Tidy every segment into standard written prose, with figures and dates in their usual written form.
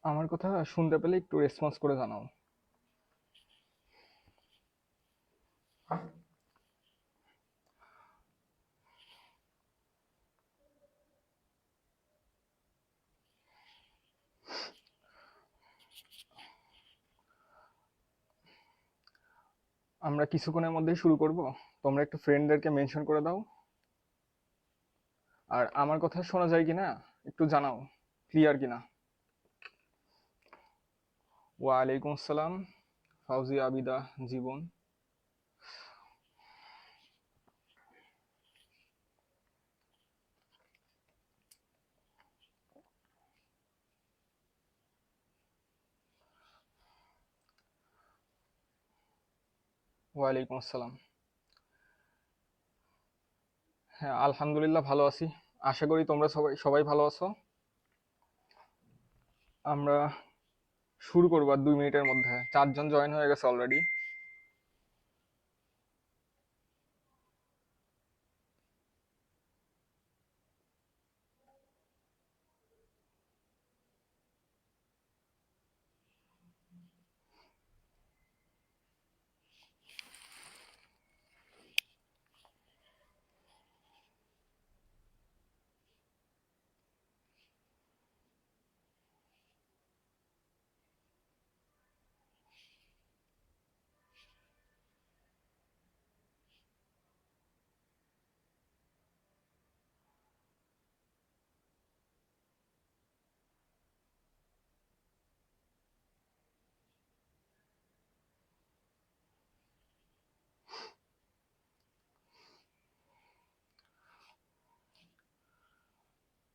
আমার কথা শুনতে পেলে একটু রেসপন্স করে জানাও। আমরা কিছুক্ষণের মধ্যেই শুরু করব। তোমরা একটু ফ্রেন্ডদেরকে মেনশন করে দাও। আর আমার কথা শোনা যায় কিনা একটু জানাও, ক্লিয়ার কিনা। ওয়ালাইকুম আসসালাম। ফাউজি, আবিদা, জীবন। ওয়ালাইকুম আসসালাম। হ্যাঁ, আলহামদুলিল্লাহ ভালো আছি। আশা করি তোমরা সবাই সবাই ভালো আছো। আমরা শুরু করবো আর 2 মিনিটের মধ্যে। 4জন জয়েন হয়ে গেছে অলরেডি।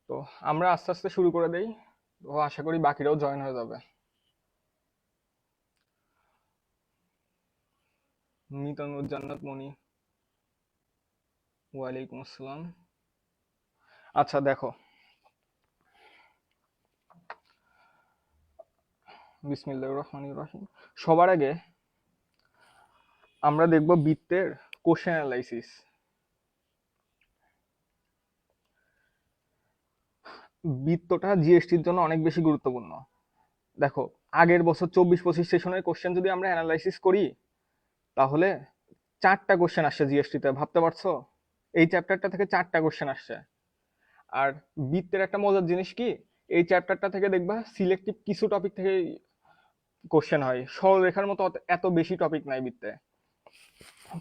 তো আমরা আস্তে আস্তে শুরু করে দেই। তো আশা করি বাকিরাও জয়েন হয়ে যাবে। মিতানুর জান্নাত মনি, ওয়ালাইকুম আসসালাম। আচ্ছা দেখো, বিসমিল্লাহির রহমানির রহিম। সবার আগে আমরা দেখব বৃত্তের কোশ্চেন অ্যানালাইসিস। বৃত্তটা জিএসটির জন্য অনেক বেশি গুরুত্বপূর্ণ। দেখো, আগের বছর 24-25 সেশনের কোশ্চেন যদি আমরা অ্যানালাইসিস করি, তাহলে 4টা কোশ্চেন আসছে জিএসটিতে, ভাবতে পারছো? এই চ্যাপ্টারটা থেকে 4টা কোশ্চেন আসছে। আর বৃত্তের একটা মজার জিনিস কি, এই চ্যাপ্টারটা থেকে দেখবা সিলেক্টিভ কিছু টপিক থেকে কোশ্চেন হয়। সরলরেখার মতো এত বেশি টপিক নাই বৃত্তে।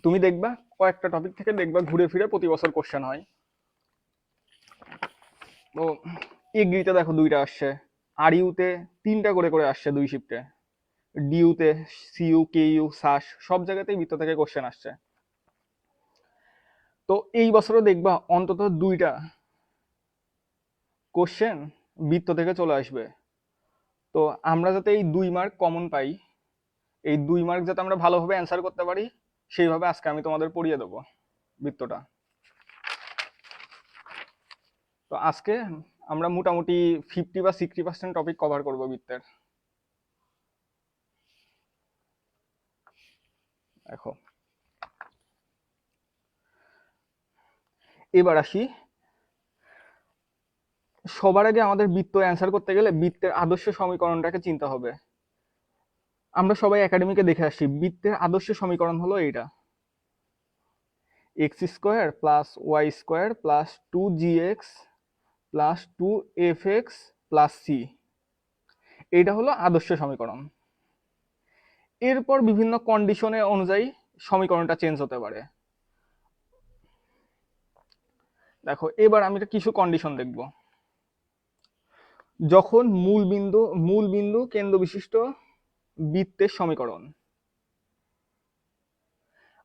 তুমি দেখবা কয়েকটা টপিক থেকে দেখবা ঘুরে ফিরে প্রতি বছর কোশ্চেন হয়। তো এগ্রিতে দেখো 2টা আসছে, আর ইউতে 3টা করে করে আসছে 2 শিফটে, ডিইউতে, সিইউ, কেইউ, সাস সব জায়গাতেই বৃত্ত থেকে কোশ্চেন আসছে। তো এই বছরও দেখবা অন্তত 2টা কোশ্চেন বৃত্ত থেকে চলে আসবে। তো আমরা যাতে এই 2 মার্ক কমন পাই, এই 2 মার্ক যাতে আমরা ভালোভাবে অ্যান্সার করতে পারি, সেইভাবে আজকে আমি তোমাদের পড়িয়ে দেবো বৃত্তটা। তো আজকে আমরা মোটামুটি 50 বা 60% টপিক কভার করবো বৃত্তের। দেখো, এবার আসি। সবার আগে আমাদের বৃত্ত অ্যান্সার করতে গেলে বৃত্তের আদর্শ সমীকরণটাকে চিনতে হবে। আমরা সবাই একাডেমিকে দেখে আসছি, বৃত্তের আদর্শ সমীকরণ হলো এইটা: X square plus Y square plus 2gx plus 2fx plus C. এইটা হলো আদর্শ সমীকরণ। এরপর বিভিন্ন কন্ডিশনে অনুযায়ী সমীকরণটা চেঞ্জ হতে পারে। দেখো, এবার আমি কিছু কন্ডিশন দেখব। যখন মূল বিন্দু কেন্দ্র বিশিষ্ট বৃত্তের সমীকরণ,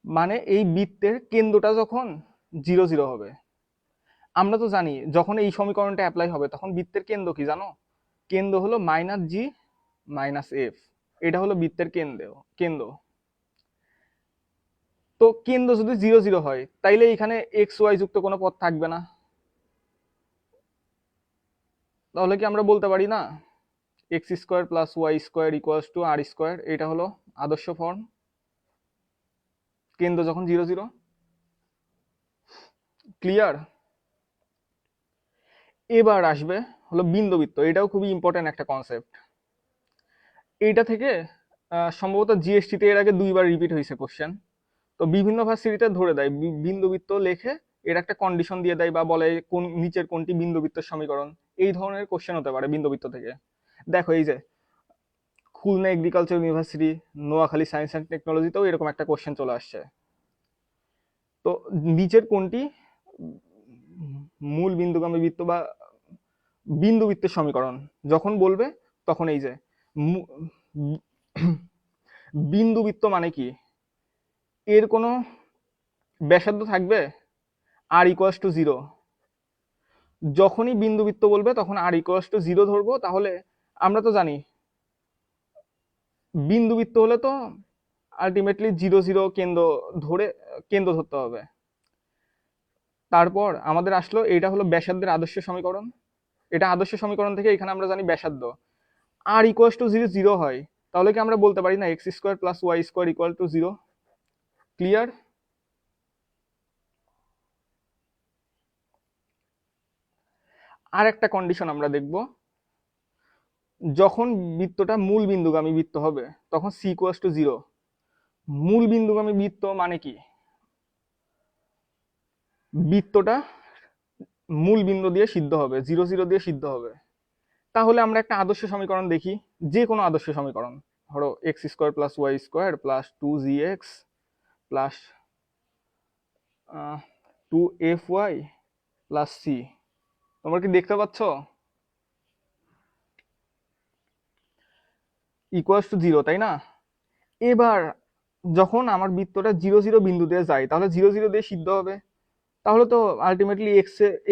মানে এই বৃত্তের কেন্দ্রটা যখন 0 0 হবে। আমরা তো জানি যখন এই সমীকরণটা অ্যাপ্লাই হবে তখন বৃত্তের কেন্দ্র কি জানো? কেন্দ্র হলো -g-f। এটা হলো বৃত্তের কেন্দ্র। তো কেন্দ্র যদি 0 0 হয়, তাইলে এখানে এক্স ওয়াই যুক্ত কোনো পদ থাকবে না। তাহলে কি আমরা বলতে পারি না x square plus Y square equals to R square? এটা হলো আদর্শ ফর্ম, কেন্দ্র যখন 0 0। ক্লিয়ার? এবার আসবে হলো বিন্দুবৃত্ত। এটাও খুবই ইম্পর্টেন্ট একটা কনসেপ্ট। এইটা থেকে সম্ভবত জিএসটিতে এর আগে 2বার রিপিট হয়েছে কোশ্চেন। তো বিভিন্ন ভার্সিটিতে ধরে দেয় বিন্দুবৃত্ত লেখে এর একটা কন্ডিশন দিয়ে দেয় বা বলে কোন নিচের কোনটি বিন্দুবৃত্তের সমীকরণ, এই ধরনের কোশ্চেন হতে পারে বিন্দুবৃত্ত থেকে। দেখো এই যে Khulna agriculture university, Noakhali science and টেকনোলজিতেও এরকম একটা কোশ্চেন চলে আসছে। তো নিচের কোনটি মূল বিন্দুগামী বৃত্ত বা বিন্দুবৃত্তের সমীকরণ যখন বলবে তখন এই যে বিন্দুবৃত্ত মানে কি, এর কোনো ব্যাসার্ধ থাকবে আর ইকুয়ালস টু 0। যখনই বিন্দুবৃত্ত বলবে তখন আর ইকুয়ালস টু 0 ধরবো। তাহলে আমরা তো জানি বিন্দুবৃত্ত হলে তো আলটিমেটলি 0 0 কেন্দ্র ধরতে হবে। তারপর আমাদের আসলো এইটা হলো ব্যাসার্ধের আদর্শ সমীকরণ। এটা আদর্শ সমীকরণ থেকে এখানে আমরা জানি ব্যাসার্ধ আর ইকুয়ালস টু 0 0 হয়, তাহলে কি আমরা বলতে পারি না x square plus Y square equal to 0? Clear? আর একটা কন্ডিশন আমরা দেখব, যখন বৃত্তটা মূল বিন্দুগামী বৃত্ত হবে তখন সি ইকুয়ালস টু 0। মূল বিন্দুগামী বৃত্ত মানে কি, বৃত্তটা মূল বিন্দু দিয়ে সিদ্ধ হবে, 0 0 দিয়ে সিদ্ধ হবে। তাহলে আমরা একটা আদর্শ সমীকরণ দেখি, যে কোনো আদর্শ সমীকরণ, ধরো X square plus Y square plus 2gx plus 2fy plus C. তোমরা কি দেখতে পাচ্ছ ইকুয়ালস টু 0, তাই না? এবার যখন আমার বৃত্তটা 0 0 বিন্দু দিয়ে যায় তাহলে 0 0 দিয়ে সিদ্ধ হবে। তাহলে তো আলটিমেটলি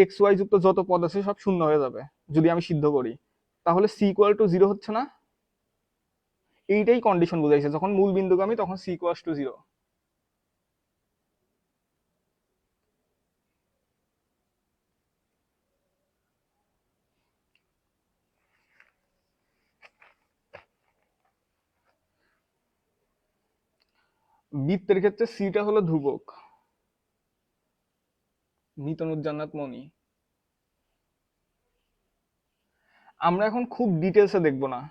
এক্স ওয়াই যুক্ত যত পদ আছে সব শূন্য হয়ে যাবে যদি আমি সিদ্ধ করি। তাহলে সি ইকুয়াল টু 0 হচ্ছে না? এইটাই কন্ডিশন বুঝাইছে, যখন মূল বিন্দুগামী তখন সি ইকুয়াল টু 0। বৃত্তের ক্ষেত্রে সিটা হলো ধ্রুবক। নিতনুজ্জান্নাত মনি। আমরা এখন খুব ডিটেলসে দেখব না,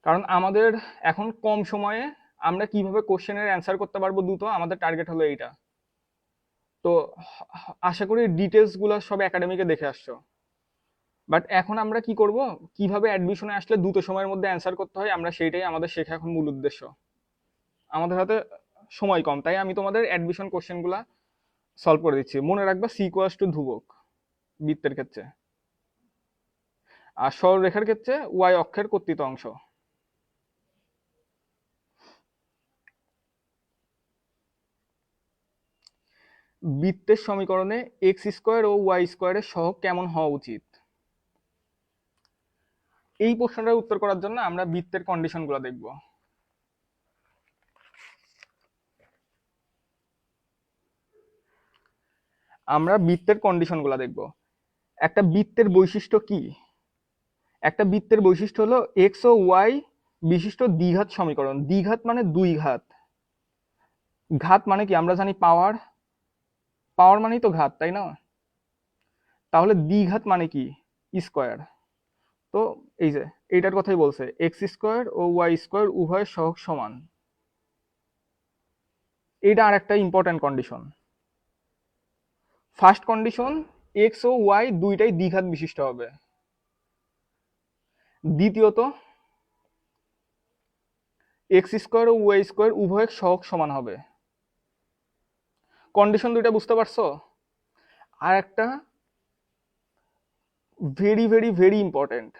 কারণ আমাদের এখন কম সময়ে আমরা কিভাবে কোশ্চেনের অ্যান্সার করতে পারবো দ্রুত, আমাদের টার্গেট হলো এইটা। তো আশা করি ডিটেলস গুলো সব একাডেমিকে দেখে আসছো। বাট এখন আমরা কি করব, কিভাবে অ্যাডমিশনে আসলে দ্রুত সময়ের মধ্যে অ্যান্সার করতে হয় আমরা সেইটাই আমাদের শেখা এখন মূল উদ্দেশ্য। আমাদের হাতে সময় কম, তাই আমি তোমাদের অ্যাডমিশন কোশ্চেনগুলো সলভ করে দিচ্ছি। মনে রাখবা সি ইকুয়ালস টু ধ্রুবক বৃত্তের ক্ষেত্রে, আর সরলরেখার ক্ষেত্রে ওয়াই অক্ষের কর্তৃত অংশ। বৃত্তের সমীকরণে এক্স স্কোয়ার ও ওয়াই স্কোয়ারের সহগ কেমন হওয়া উচিত? এই প্রশ্নটার উত্তর করার জন্য আমরা বৃত্তের কন্ডিশনগুলো দেখব। আমরা বৃত্তের কন্ডিশনগুলো দেখব। একটা বৃত্তের বৈশিষ্ট্য কি? একটা বৃত্তের বৈশিষ্ট্য হলো এক্স ও ওয়াই বিশিষ্ট দ্বিঘাত সমীকরণ। দ্বিঘাত মানে দুই ঘাত। ঘাত মানে কি আমরা জানি পাওয়ার, পাওয়ার মানেই তো ঘাত, তাই না? তাহলে দ্বিঘাত মানে কি স্কোয়ার। তো এই যে এইটার কথাই বলছে, এক্স স্কোয়ার ও ওয়াই স্কোয়ার উভয়ের সহগ সমান। এইটা আর একটা important condition. First condition, x ও ওয়াই দুইটাই দ্বিঘাত বিশিষ্ট হবে। দ্বিতীয়ত, এক্স স্কোয়ার ও ওয়াই স্কোয়ার উভয়ের সহগ সমান হবে। কন্ডিশন দুইটা বুঝতে পারছো? আর একটা very very very important,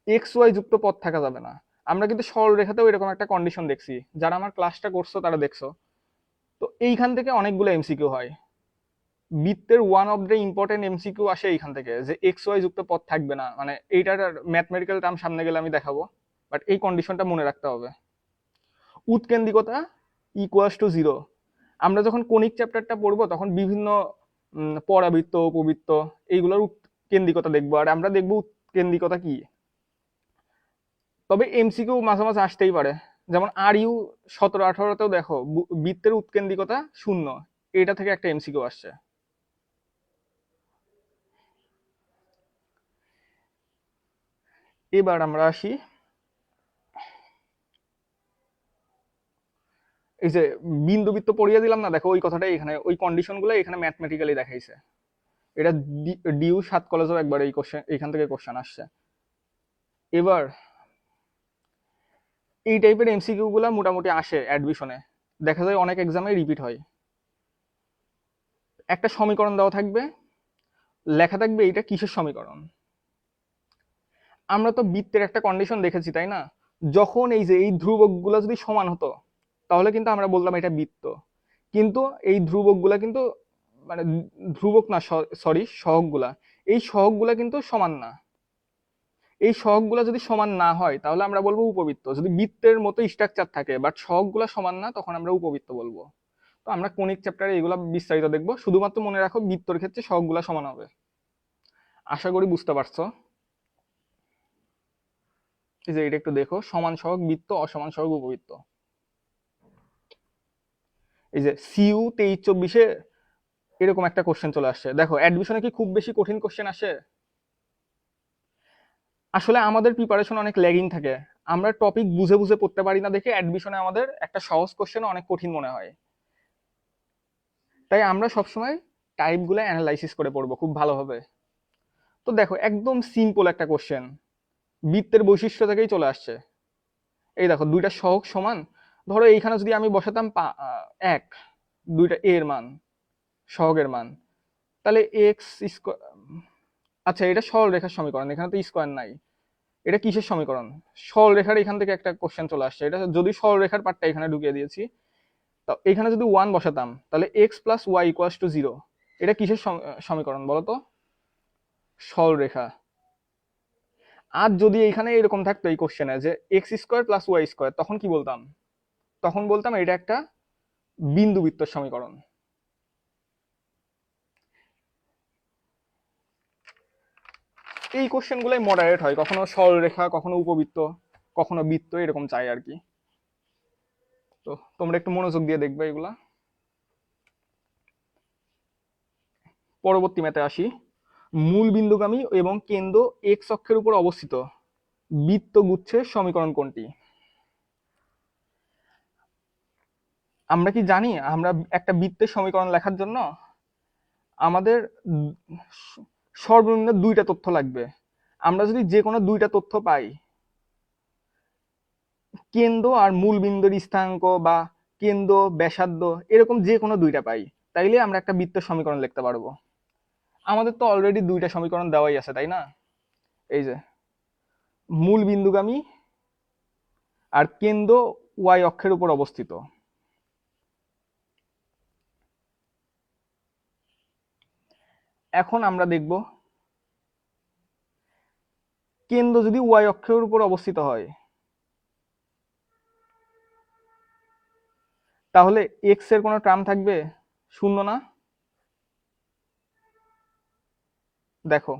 X Y যুক্ত পদ থাকা যাবে না। আমরা কিন্তু সরল রেখাতেও এরকম একটা কন্ডিশন দেখছি, যারা আমার ক্লাসটা করছো তারা দেখছো। তো এইখান থেকে অনেকগুলো এমসিকিউ হয়। বৃত্তের one of the important MCQ আসে এইখান থেকে, যে এক্স ওয়াই যুক্ত পদ থাকবে না। মানে এইটার ম্যাথমেটিক্যাল টার্ম সামনে গেলে আমি দেখাবো, বাট এই কন্ডিশনটা মনে রাখতে হবে। উৎকেন্দ্রিকতা ইকুয়ালস টু 0। আমরা যখন কণিক চ্যাপ্টারটা পড়বো তখন বিভিন্ন পরাবৃত্ত উপবৃত্ত এইগুলোর উৎকেন্দ্রিকতা দেখবো, আর আমরা দেখবো উৎকেন্দ্রিকতা কি। তবে এমসিকিউ মাঝে মাঝে আসতেই পারে, যেমন আর ইউ 17 18তেও দেখো বৃত্তের উৎকেন্দ্রিকতা 0, এটা থেকে একটা এমসিকিউ আসছে। এবার আমরা আসি এই যে বিন্দু বৃত্ত পড়িয়ে দিলাম না, দেখো ওই কথাটাই এখানে, ওই কন্ডিশনগুলো এখানে ম্যাথমেটিক্যালি দেখাইছে। এটা ডিউ 7 কলেজও একবার এই কোশ্চেন এখান থেকে কোশ্চেন আসছে। এবার এই টাইপের এমসিকিউ গুলা মোটামুটি আসে অ্যাডমিশনে, দেখা যায় অনেক এক্সামে রিপিট হয়। একটা সমীকরণ দেওয়া থাকবে, লেখা থাকবে এটা কিসের সমীকরণ। আমরা তো বৃত্তের একটা কন্ডিশন দেখেছি তাই না, যখন এই যে এই ধ্রুবকগুলো যদি সমান হতো তাহলে কিন্তু আমরা বললাম এটা বৃত্ত। কিন্তু এই ধ্রুবকগুলা কিন্তু মানে ধ্রুবক না, সরি সহগগুলা, এই সহগগুলা কিন্তু সমান না। এই সহগগুলা যদি সমান না হয় তাহলে আমরা বলবো উপবৃত্ত। যদি বৃত্তের মতো স্ট্রাকচার থাকে বাট সহগগুলা সমান না, তখন আমরা উপবৃত্ত বলবো। তো আমরা কোনিক চ্যাপ্টারে এগুলা বিস্তারিত দেখবো, শুধুমাত্র মনে রাখো বৃত্তর ক্ষেত্রে সহগগুলা সমান হবে। আশা করি বুঝতে পারছো। এই যে এটা একটু দেখো, সমান সহগ বৃত্ত, অসমান সহগ উপবৃত্ত। এই যে সিইউ 23-24-এ এরকম একটা কোশ্চেন চলে আসছে। দেখো অ্যাডমিশনে কি খুব বেশি কঠিন কোশ্চেন আসে? আসলে আমাদের প্রিপারেশন অনেক ল্যাগিং থাকে, আমরা টপিক বুঝে বুঝে পড়তে পারি না দেখে অ্যাডমিশনে আমাদের একটা সহজ কোশ্চেন অনেক কঠিন মনে হয়। তাই আমরা সবসময় টাইপগুলো অ্যানালাইসিস করে পড়বো খুব ভালোভাবে। তো দেখো একদম সিম্পল একটা কোশ্চেন, বৃত্তের বৈশিষ্ট্য থেকেই চলে আসছে। এই দেখো দুইটা সহগ সমান, ধরো এইখানে যদি আমি বসাতাম 1, দুইটা এর মান, সহগের মান, তাহলে এক্স স্কোয়ার, আচ্ছা এটা সরল রেখার সমীকরণ, এখানে তো স্কোয়ার নাই। এটা কিসের সমীকরণ? সরল রেখার এখান থেকে একটা কোশ্চেন চলে আসছে, এটা যদি সরল রেখার পার্টটা এখানে ঢুকিয়ে দিয়েছি, তো এখানে যদি 1 বসাতাম তাহলে X plus Y equals to 0। এটা কিসের সমীকরণ বলো তো? সরল রেখা। আর যদি এখানে এরকম থাকতো এই কোশ্চেনে যে X square plus Y square, তখন কি বলতাম? তখন বলতাম এটা একটা বিন্দুবৃত্ত সমীকরণ। এই কোশ্চেন গুলাই মডারেট হয়, কখনো সরল রেখা, কখনো উপবৃত্ত, কখনো বৃত্ত, এরকম চাই আর কি। তো তোমরা একটু মনোযোগ দিয়ে দেখবে এগুলা। পরবর্তী ম্যাথে আসি। মূল বিন্দুগামী এবং কেন্দ্র এক্স অক্ষের উপর অবস্থিত বৃত্তগুচ্ছের সমীকরণ কোনটি? আমরা কি জানি আমরা একটা বৃত্তের সমীকরণ লেখার জন্য আমাদের সর্বনিম্ন দুইটা তথ্য লাগবে। আমরা যদি যে কোনো দুইটা তথ্য পাই, কেন্দ্র আর মূল বিন্দুর স্থানাঙ্ক বা কেন্দ্র ব্যাসার্ধ, এরকম যে কোনো দুইটা পাই, তাইলে আমরা একটা বৃত্তের সমীকরণ লিখতে পারবো। আমাদের তো অলরেডি দুইটা সমীকরণ দেওয়াই আছে তাই না, এই যে মূল বিন্দুগামী আর কেন্দ্র ওয়াই অক্ষের উপর অবস্থিত। এখন আমরা দেখব কেন্দ্র যদি ওয়াই অক্ষের উপর অবস্থিত হয় তাহলে এক্স এর কোনো টার্ম থাকবে? শূন্য না? দেখো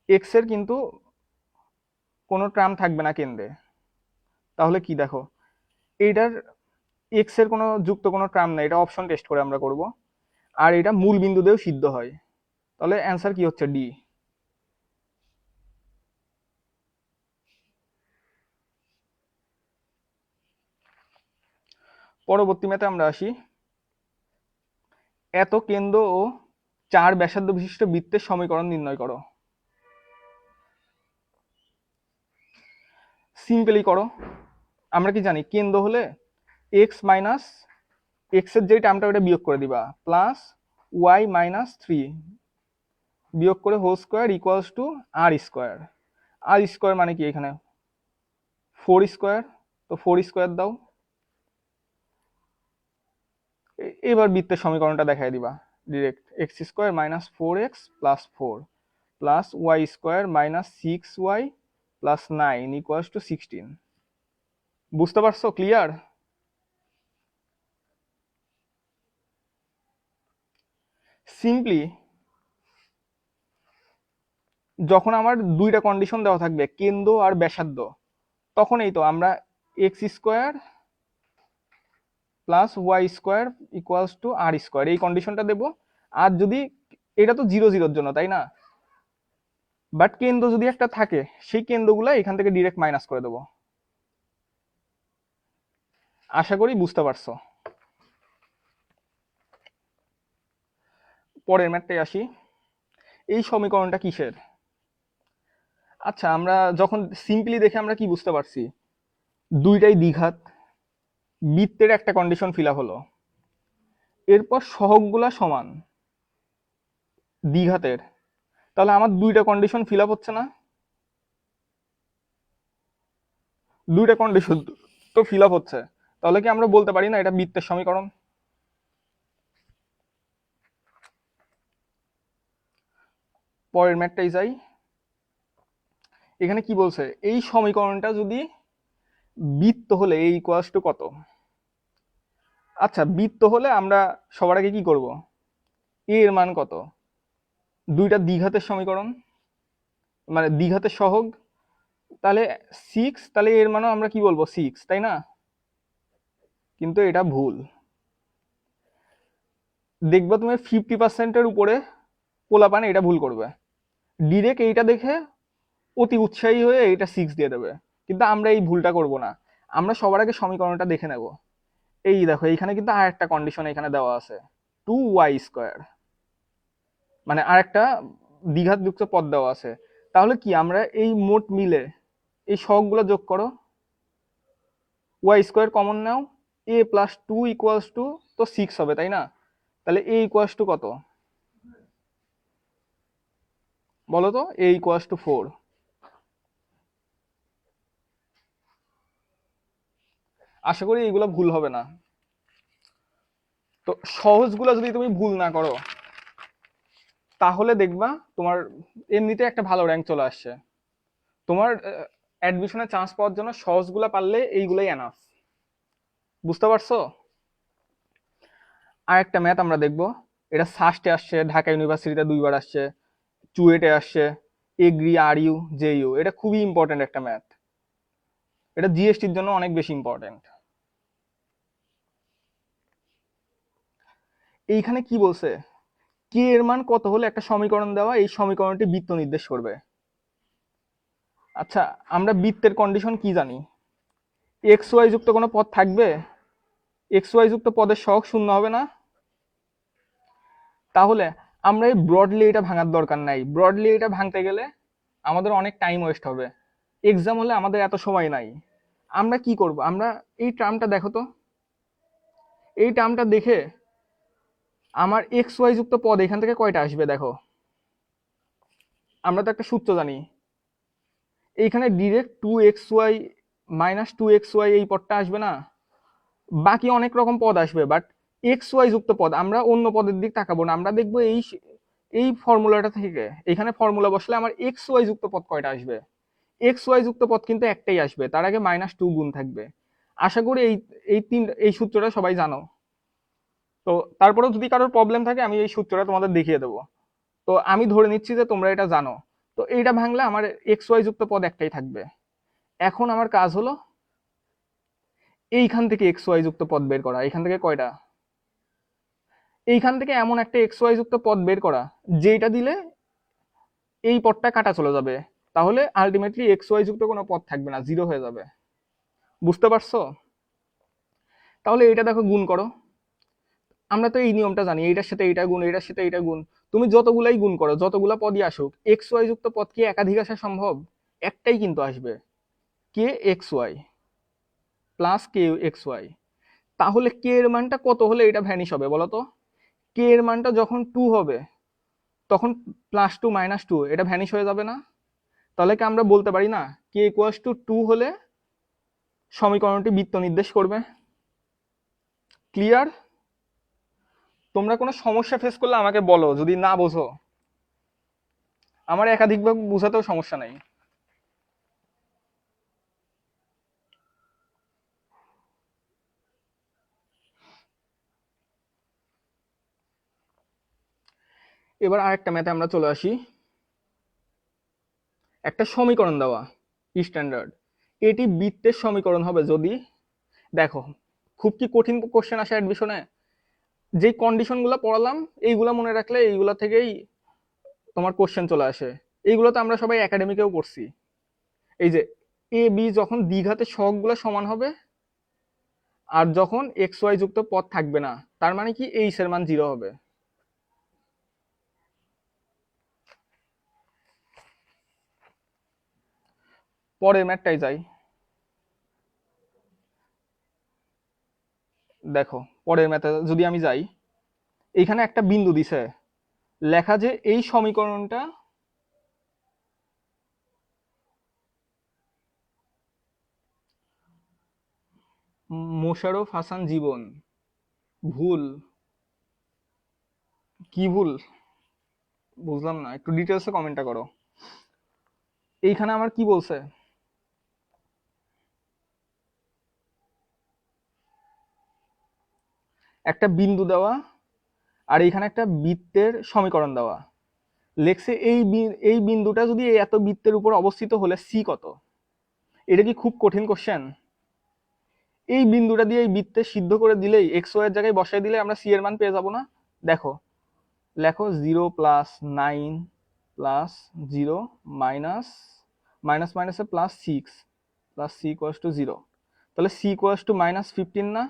এক্স এর কিন্তু কোনো টার্ম থাকবে না কেন্দ্রে। তাহলে কি দেখো, এইটার এক্স এর কোনো যুক্ত কোনো টার্ম নাই, এটা অপশন টেস্ট করে আমরা করব। আর এটা মূল বিন্দুতেও সিদ্ধ হয়, তাহলে অ্যান্সার কি হচ্ছে? ডি। পরবর্তী ম্যাথে আমরা আসি। এত কেন্দ্র ও 4 ব্যাসার্ধ বিশিষ্ট বৃত্তের সমীকরণ নির্ণয় করো। সিম্পলি করো। আমরা কি জানি কেন্দ্র হলে এক্স মাইনাস এক্স এর যে টার্মটা ওটা বিয়োগ করে দিবা, প্লাস ওয়াই মাইনাস 3 বিয়োগ করে whole square equals to R square. R square মানে কি এখানে 4 স্কোয়ার, তো 4 স্কোয়ার দাও। এবার বৃত্তের সমীকরণটা দেখাই দিবা direct, X square minus 4x plus 4 plus Y square minus 6y plus 9 equals to 16। বুঝতে পারছো? ক্লিয়ার? সিম্পলি যখন আমার দুইটা কন্ডিশন দেওয়া থাকবে কেন্দ্র আর ব্যাসার্ধ, তখন এই তো আমরা X square plus Y square equals to R square এই কন্ডিশনটা দেবো। আর যদি এটা তো 0 0-এর জন্য তাই না, বাট কেন্দ্র যদি একটা থাকে সেই কেন্দ্রগুলো এখান থেকে ডিরেক্ট মাইনাস করে দেবো। আশা করি বুঝতে পারছো। পরের ম্যাথটাই আসি। এই সমীকরণটা কিসের? আচ্ছা, আমরা যখন সিম্পলি দেখে আমরা কি বুঝতে পারছি, দুইটাই দ্বিঘাত, বৃত্তের একটা কন্ডিশন ফিল আপ হলো, এরপর সহগগুলা সমান দ্বিঘাতের, তাহলে আমার দুইটা কন্ডিশন ফিল আপ হচ্ছে না? দুইটা কন্ডিশন তো ফিল আপ হচ্ছে, তাহলে কি আমরা বলতে পারি না এটা বৃত্তের সমীকরণ? পরের ম্যাথটাই যাই। এখানে কি বলছে, এই সমীকরণটা যদি বৃত্ত হলে এই ইকুয়ালস টু কত? আচ্ছা, বৃত্ত হলে আমরা সবার আগে কি করব, এ এর মান কত? দুইটা দ্বিঘাতের সমীকরণ, মানে দ্বিঘাতের সহগ, তাহলে 6, তাহলে এর মানও আমরা কি বলবো 6, তাই না? কিন্তু এটা ভুল। দেখবা তুমি 50%-এর উপরে পোলাপান এটা ভুল করবে, ডিরেক্ট এইটা দেখে অতি উৎসাহী হয়ে এইটা 6 দিয়ে দেবে। কিন্তু আমরা এই ভুলটা করব না, আমরা সবার আগে সমীকরণটা দেখে নেব। এই দেখো, এইখানে কিন্তু আর একটা কন্ডিশন এখানে দেওয়া আছে, 2y², মানে আর একটা দ্বিঘাতযুক্ত পদ দেওয়া আছে। তাহলে কি আমরা এই মোট মিলে এই সহগগুলো যোগ করো, y² common now, a+2 equals to তো 6 হবে, তাই না? তাহলে a ইকুয়ালস টু কত বলো তো? a equals to 4। আশা করি এইগুলো ভুল হবে না। তো সহজগুলো যদি তুমি ভুল না করো, তাহলে দেখবা তোমার এমনিতে একটা ভালো র্যাঙ্ক চলে আসছে। তোমার অ্যাডমিশনে চান্স পাওয়ার জন্য সহজগুলো পারলে এইগুলাই এনাফ। বুঝতে পারছো? আর একটা ম্যাথ আমরা দেখবো, এটা সাস্টে আসছে, ঢাকা ইউনিভার্সিটিতে 2বার আসছে, চুয়েটে আসছে, agri, R U, J U. এটা খুবই ইম্পর্টেন্ট একটা ম্যাথ, এটা জিএসটির জন্য অনেক বেশি ইম্পর্টেন্ট। এইখানে কি বলছে, কে এর মান কত হলে একটা সমীকরণ দেওয়া, এই সমীকরণটি বৃত্ত নির্দেশ করবে। আচ্ছা, আমরা বৃত্তের কন্ডিশন কি জানি, এক্স ওয়াই যুক্ত কোনো পদ থাকবে, এক্স ওয়াই যুক্ত পদের সহগ শূন্য হবে না? তাহলে আমরা এই ব্রডলি এটা ভাঙার দরকার নাই, ব্রডলি এটা ভাঙতে গেলে আমাদের অনেক টাইম ওয়েস্ট হবে, এক্সাম হলে আমাদের এত সময় নাই। আমরা কি করব, আমরা এই টার্মটা দেখো তো, এই টার্মটা দেখে আমার এক্স ওয়াই যুক্ত পদ এখান থেকে কয়টা আসবে দেখো। আমরা তো একটা সূত্র জানি, এইখানে ডিরেক্ট 2xy -2xy এই পদটা আসবে না, বাকি অনেক রকম পদ আসবে, বাট এক্স ওয়াই যুক্ত পদ আমরা অন্য পদের দিক তাকাবো না, আমরা দেখবো এই এই ফর্মুলাটা থেকে, এখানে ফর্মুলা বসলে আমার এক্স ওয়াই যুক্ত পদ কয়টা আসবে। এক্স ওয়াই যুক্ত পদ কিন্তু একটাই আসবে, তার আগে -2 গুণ থাকবে। আশা করি এই সূত্রটা সবাই জানো। তো তারপরেও যদি কারোর প্রবলেম থাকে আমি এই সূত্রটা তোমাদের দেখিয়ে দেবো। তো আমি ধরে নিচ্ছি যে তোমরা এটা জানো। তো এইটা ভাঙলে আমার এক্স ওয়াই যুক্ত পদ একটাই থাকবে। এখন আমার কাজ হলো এইখান থেকে এক্স ওয়াই যুক্ত পদ বের করা। এখান থেকে কয়টা, এইখান থেকে এমন একটা এক্স ওয়াই যুক্ত পদ বের করা যেটা দিলে এই পদটা কাটা চলে যাবে, তাহলে আলটিমেটলি এক্স ওয়াই যুক্ত কোনো পদ থাকবে না, জিরো হয়ে যাবে। বুঝতে পারছো? তাহলে এটা দেখো গুণ করো, আমরা তো এই নিয়মটা জানি, এইটার সাথে এইটা গুণ, এইটার সাথে এইটা গুণ। তুমি যতগুলাই গুণ করো, যতগুলা পদই আসুক, এক্স ওয়াই যুক্ত পদ কি একাধিক আসা সম্ভব? একটাই কিন্তু আসবে, কে এক্স ওয়াই প্লাস কে এক্স ওয়াই। তাহলে কে এর মানটা কত হলে এটা ভ্যানিশ হবে বলো তো? কে এর মানটা যখন 2 হবে, তখন +2 -2 এটা ভ্যানিশ হয়ে যাবে না? তাহলে কি আমরা বলতে পারি না কে ইকুয়ালস টু 2 হলে সমীকরণটি বৃত্ত নির্দেশ করবে? ক্লিয়ার? তোমরা কোনো সমস্যা ফেস করলে আমাকে বলো, যদি না বোঝো আমার একাধিকভাবে বোঝাতেও সমস্যা নাই। এবার আরেকটা ম্যাথে আমরা চলে আসি। একটা সমীকরণ দেওয়া স্ট্যান্ডার্ড, এটি বৃত্তের সমীকরণ হবে যদি, দেখো খুব কি কঠিন কোশ্চেন আসে অ্যাডমিশনে, যে কন্ডিশনগুলো পড়ালাম এইগুলা মনে রাখলে এইগুলা থেকেই তোমার কোশ্চেন চলে আসে। এইগুলো তো আমরা সবাই একাডেমিকেও পড়ছি। এই যে এ বি যখন দ্বিঘাতের সহগগুলো সমান হবে, আর যখন এক্স ওয়াই যুক্ত পদ থাকবে না, তার মানে কি এইচ এর মান 0 হবে। পরের ম্যাথটাই যাই। দেখো পরের ম্যাথে যদি আমি যাই, এইখানে একটা বিন্দু দিছে, লেখা যে এই সমীকরণটা মোশাররফ হাসান জীবন। ভুল? কি ভুল বুঝলাম না, একটু ডিটেলসে কমেন্টটা করো। এইখানে আমার কি বলছে, একটা বিন্দু দেওয়া আর এইখানে একটা বৃত্তের সমীকরণ দেওয়া, লেখছে এই বিন্দুটা যদি এই এত বৃত্তের উপর অবস্থিত হলে সি কত। এটা কি খুব কঠিন কোশ্চেন? এই বিন্দুটা দিয়ে এই বৃত্তে সিদ্ধ করে দিলেই এক্স ওয়াই এর জায়গায় বসাই দিলে আমরা সি এর মান পেয়ে যাব না? দেখো লেখো 0 প্লাস 9 প্লাস 0 মাইনাস মাইনাস মাইনাসে plus 6 plus C equals to 0, তাহলে সি ইকুয়ালস টু -15 না?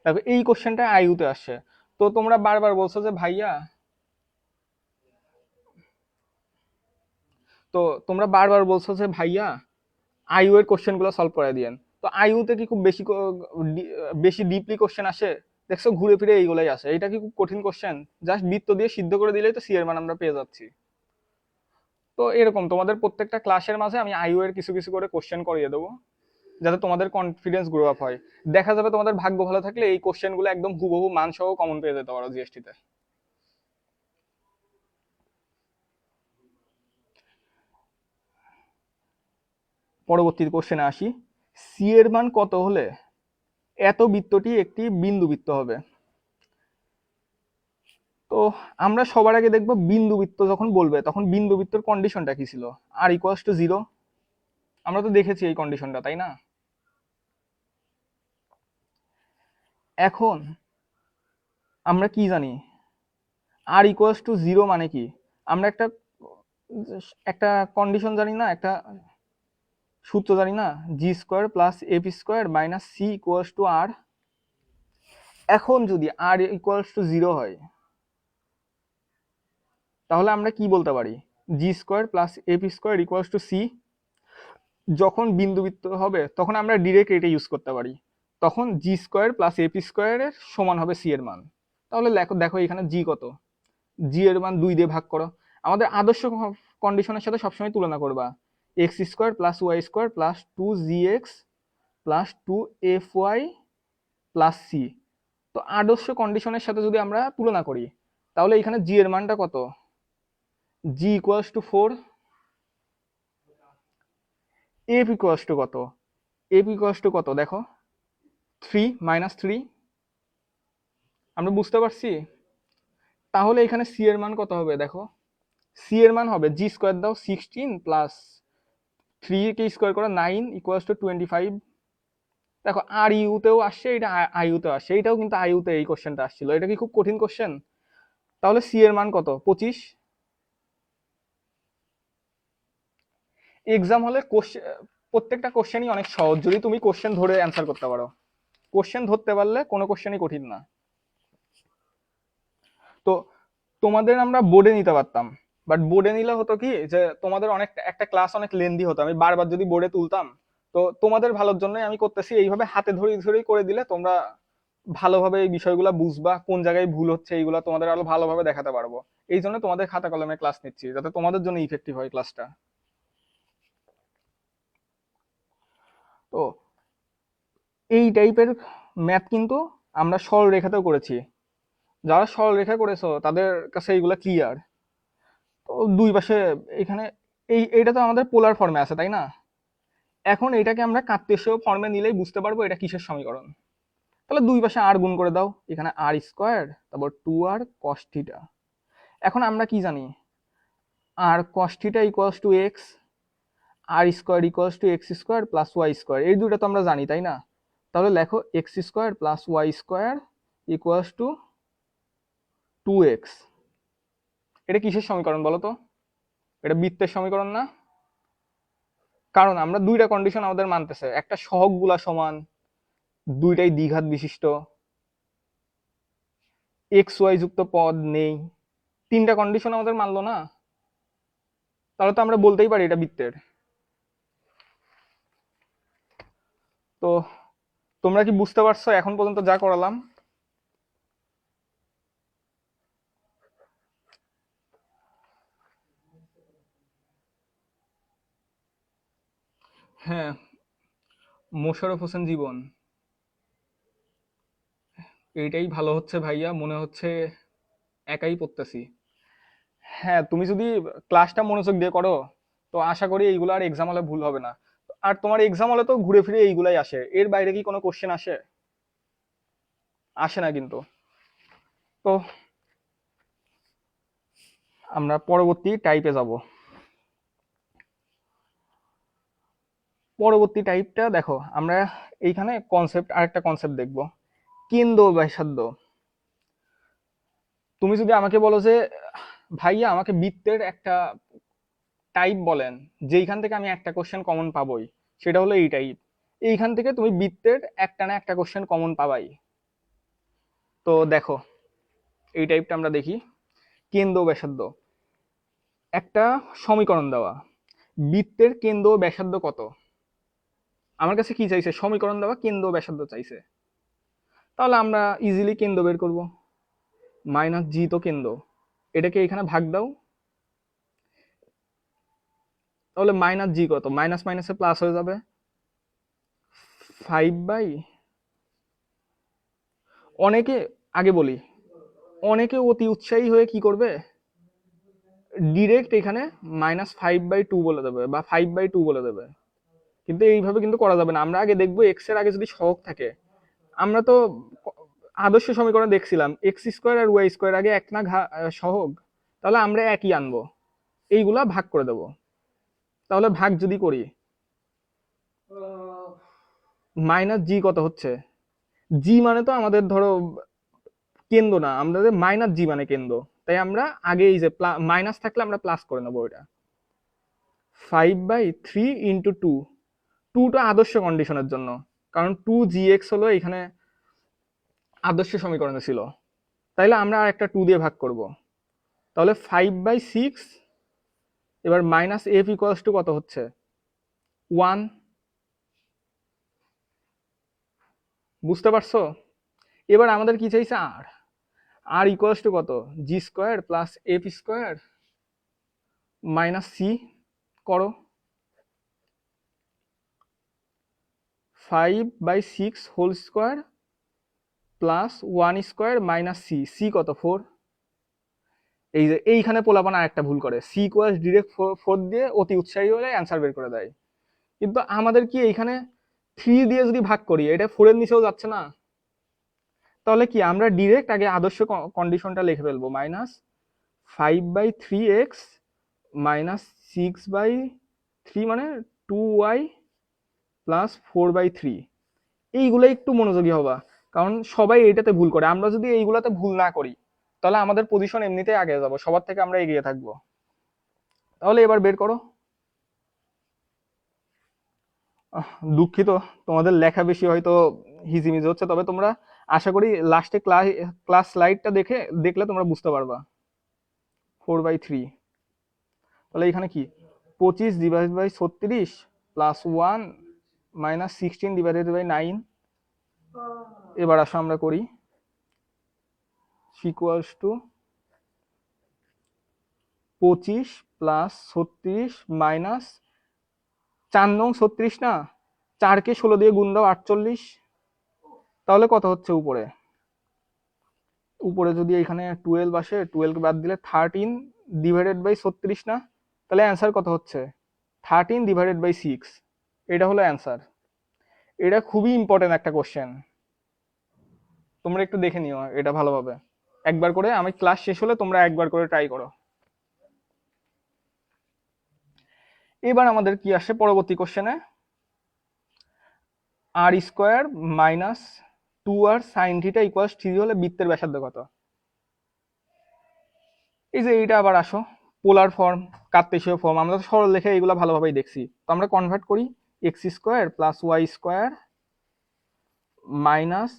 দেখো এই কোশ্চেনটা আইইউতে আসছে। তো তোমরা বারবার বলছো যে ভাইয়া, তো তোমরা বারবার বলছো যে ভাইয়া আইইউ এর কোশ্চেনগুলো সলভ করে দিয়েন। তো আইইউতে কি খুব বেশি ডিপলি কোশ্চেন আসে? দেখছো ঘুরে ফিরে এইগুলাই আসে। এটা কি খুব কঠিন কোশ্চেন? জাস্ট বৃত্ত দিয়ে সিদ্ধ করে দিলেই তো সি এর মান আমরা পেয়ে যাচ্ছি। তো এরকম তোমাদের প্রত্যেকটা ক্লাসের মাঝে আমি আইইউ এর কিছু কিছু করে কোশ্চেন করিয়ে দেবো, যাতে তোমাদের কনফিডেন্স গ্রো আপ হয়। দেখা যাবে তোমাদের ভাগ্য ভালো থাকলে এই কোশ্চেনগুলো একদম হুবহু মান সহ কমন পেয়ে যেতে পারো জিএসটি তে। পরবর্তী কোশ্চেনে আসি। সি এর মান কত হলে এত বৃত্তটি একটি বিন্দু বৃত্ত হবে? তো আমরা সবার আগে দেখবো বিন্দু বৃত্ত যখন বলবে তখন বিন্দু বৃত্তর কন্ডিশনটা কি ছিল, আর ইকুয়ালস টু 0। আমরা তো দেখেছি এই কন্ডিশনটা, তাই না? এখন আমরা কি জানি, আর ইকুয়ালস টু 0 মানে কি? আমরা একটা একটা কন্ডিশন জানি না, একটা সূত্র জানি না, g square plus f square minus C equals to r. এখন যদি আর ইকুয়ালস টু 0 হয়, তাহলে আমরা কি বলতে পারি, g square plus f square equals to C. যখন বিন্দুবৃত্ত হবে তখন আমরা ডিরেক্ট এটা ইউজ করতে পারি, তখন জি স্কোয়ার প্লাস এফ স্কোয়ারের সমান হবে সি এর মান। তাহলে দেখো দেখো এখানে জি কত, জি এর মান 2 দিয়ে ভাগ করো। আমাদের আদর্শ কন্ডিশনের সাথে সবসময় তুলনা করবা, X square plus Y square plus 2gx plus 2fy plus C. তো আদর্শ কন্ডিশনের সাথে যদি আমরা তুলনা করি, তাহলে এখানে জি এর মানটা কত, g equals to 4, f equals to কত, এফ ইকুয়ালস টু কত দেখো 3 - 3। আমরা বুঝতে পারছি? তাহলে এখানে সি এর মান কত হবে দেখো, সি এর মান হবে জি স্কোয়ার দাও 16 প্লাস 3 কে স্কোয়ার করা 9 ইকুয়ালস টু 25। দেখো আর ইউতেও আসছে, এটা আইইউতেও আসছে, এটাও কিন্তু আইইউতে এই কোশ্চেনটা আসছিল। এটা কি খুব কঠিন কোশ্চেন? তাহলে সি এর মান কত, 25। এক্সাম হলে প্রত্যেকটা কোশ্চেনই অনেক সহজ যদি তুমি কোশ্চেন ধরে অ্যান্সার করতে পারো। কোশ্চেন ধরতে পারলে কোনো কোশ্চেনই কঠিন না। তো তোমাদের আমরা বোর্ডে নিতে পারতাম, বাট বোর্ডে নিলে হতো কি যে তোমাদের অনেক একটা ক্লাস অনেক লেন্দি হতো, আমি বারবার যদি বোর্ডে তুলতাম। তো তোমাদের ভালোর জন্যই আমি করতেছি, এইভাবে হাতে ধরে ধরেই করে দিলে তোমরা ভালোভাবে এই বিষয়গুলো বুঝবা, কোন জায়গায় ভুল হচ্ছে এইগুলা তোমাদের আরো ভালোভাবে দেখাতে পারবো। এই জন্য তোমাদের খাতা কলমে ক্লাস নিচ্ছি, যাতে তোমাদের জন্য ইফেক্টিভ হয় ক্লাসটা। তো এই টাইপের ম্যাথ কিন্তু আমরা সরল রেখাতেও করেছি। যারা সরল রেখা করেছো তাদের কাছে এইগুলা ক্লিয়ার। তো দুই পাশে এখানে এইটা তো আমাদের পোলার ফর্মে আছে, তাই না? এখন এটাকে আমরা কার্তেশীয় ফর্মে নিলেই বুঝতে পারবো এটা কিসের সমীকরণ। তাহলে দুই পাশে আর গুণ করে দাও, এখানে আর স্কোয়ার তারপর 2r cos থিটা। এখন আমরা কি জানি, R cos theta equals to X, R square equals to X square plus Y square, এই দুইটা তো আমরা জানি, তাই না? তাহলে লেখো X square plus Y square equals to 2x। এটা কিসের সমীকরণ বলো তো? এটা বৃত্তের সমীকরণ না? কারণ আমরা দুইটা কন্ডিশন আমাদের মানতেছে, একটা সহগগুলা সমান, দুইটাই দ্বিঘাত বিশিষ্ট, এক্স ওয়াই যুক্ত পদ নেই, তিনটা কন্ডিশন আমাদের মানলো না, তাহলে তো আমরা বলতেই পারি এটা বৃত্তের। তো তোমরা কি বুঝতে পারছো এখন পর্যন্ত যা করালাম? হ্যাঁ, মোশাররফ হোসেন জীবন, এইটাই ভালো হচ্ছে ভাইয়া, মনে হচ্ছে একাই পড়তেছি। হ্যাঁ, তুমি যদি ক্লাসটা মনোযোগ দিয়ে করো তো আশা করি এইগুলো আর এক্সাম হলে ভুল হবে না। আর তোমার এক্সাম হলে তো ঘুরে ফিরে এইগুলাই আসে, এর বাইরে কি কোনো কোশ্চেন আসে? আসে না কিন্তু। তো আমরা পরবর্তী টাইপে যাব। পরবর্তী টাইপটা দেখো, আমরা এইখানে আরেকটা কনসেপ্ট দেখব, কেন্দ্র ব্যাসার্ধ। তুমি যদি আমাকে বলো যে ভাইয়া আমাকে বৃত্তের একটা টাইপ বলেন যেইখান থেকে আমি একটা কোশ্চেন কমন পাবোই, সেটা হলো এই টাইপ। এইখান থেকে তুমি বৃত্তের একটা না একটা কোশ্চেন কমন পাবাই। তো দেখো, এই টাইপটা আমরা দেখি। কেন্দ্র ব্যাসার্ধ, একটা সমীকরণ দেওয়া, বৃত্তের কেন্দ্র ব্যাসার্ধ কত। আমার কাছে কি চাইছে? সমীকরণ দেওয়া, কেন্দ্র ব্যাসার্ধ চাইছে। তাহলে আমরা ইজিলি কেন্দ্র বের করব। মাইনাস জি তো কেন্দ্র, এটাকে এখানে ভাগ দাও। তাহলে মাইনাস জি কত? মাইনাস মাইনাসে প্লাস হয়ে যাবে, 5 বাই, অনেকে, আগে বলি, অনেকে অতি উৎসাহী হয়ে কি করবে, ডিরেক্ট এখানে -5/2 বলে দেবে বা 5/2 বলে দেবে। কিন্তু এইভাবে কিন্তু করা যাবে না, আমরা আগে দেখবো এক্স এর আগে যদি সহগ থাকে। আমরা তো আদর্শ সমীকরণ দেখছিলাম এক্স স্কোয়ার আর ওয়াই স্কোয়ার আগে এক না সহগ, তাহলে আমরা একই আনবো, এইগুলা ভাগ করে দেব। তাহলে ভাগ যদি করি, মাইনাস জি কত হচ্ছে, জি মানে তো আমাদের ধরো কেন্দ্র না, আমাদের মাইনাস জি মানে কেন্দ্র, তাই আমরা আগে এই যে মাইনাস থাকলে আমরা প্লাস করে নেবো। এটা 5/3 × 2, টুটা আদর্শ কন্ডিশনের জন্য, কারণ 2gx হলো এখানে আদর্শ সমীকরণে ছিল, তাইলে আমরা আর একটা 2 দিয়ে ভাগ করব। তাহলে 5/6, এবার মাইনাস এফ ইকুয়ালস টু কত হচ্ছে, 1। বুঝতে পারছো? এবার আমাদের কি চাইছে, আর আর ইকুয়ালস টু কত, g square plus f square minus c. করো, 5/6 whole square plus 1 square minus c, c কত 4। এই যে এইখানে পোলাপান আর একটা ভুল করে, সি ইকুয়ালস ডিরেক্ট 4 দিয়ে অতি উৎসাহী হলে অ্যান্সার বের করে দেয়। কিন্তু আমাদের কি এইখানে 3 দিয়ে যদি ভাগ করি, এটা 4 এর নিচেও যাচ্ছে না, তাহলে কি আমরা ডিরেক্ট আগে আদর্শ কন্ডিশনটা লিখে ফেলবো, -5/3x -6/3 মানে 2y প্লাস 4/3। এইগুলো একটু মনোযোগী হবা, কারণ সবাই এইটাতে ভুল করে। আমরা যদি এইগুলাতে ভুল না করি তাহলে আমাদের পজিশন এমনিতেই আগে যাবো, সবার থেকে আমরা এগিয়ে থাকবো। তাহলে এবার বের করো। দুঃখিত, তোমাদের লেখা বেশি হয়তো হিজিমিজি হচ্ছে, তবে তোমরা আশা করি লাস্টে ক্লাস স্লাইডটা দেখলে তোমরা বুঝতে পারবা। 4/3, তাহলে এখানে কি 25/36 প্লাস 1 মাইনাস 16/9। এবার আসো আমরা করি, ইকুয়ালস টু 25 প্লাস 36 মাইনাস 4 9 36 না, 4কে 16 দিয়ে গুণ দাও 48। তাহলে কত হচ্ছে উপরে, উপরে যদি এখানে 12 আসে, 12 বাদ দিলে 13/36 না, তাহলে অ্যান্সার কত হচ্ছে 13/6। এটা হলো অ্যান্সার। এটা খুবই ইম্পর্টেন্ট একটা কোশ্চেন, তোমরা একটু দেখে নিও এটা ভালোভাবে। একবার করে, আমি ক্লাস শেষ হলে তোমরা একবার করে ট্রাই করো। এবার আমাদের কি আসে পরবর্তী কোশ্চেনে, r square minus 2r sine theta equals 3 হলে বৃত্তের ব্যাসার্ধ কত। এই যে এইটা আবার আসো, পোলার ফর্ম, কার্তেশীয় ফর্ম, আমরা তো সরল লেখে এগুলো ভালোভাবেই দেখছি, তো আমরা কনভার্ট করি, X square plus Y square minus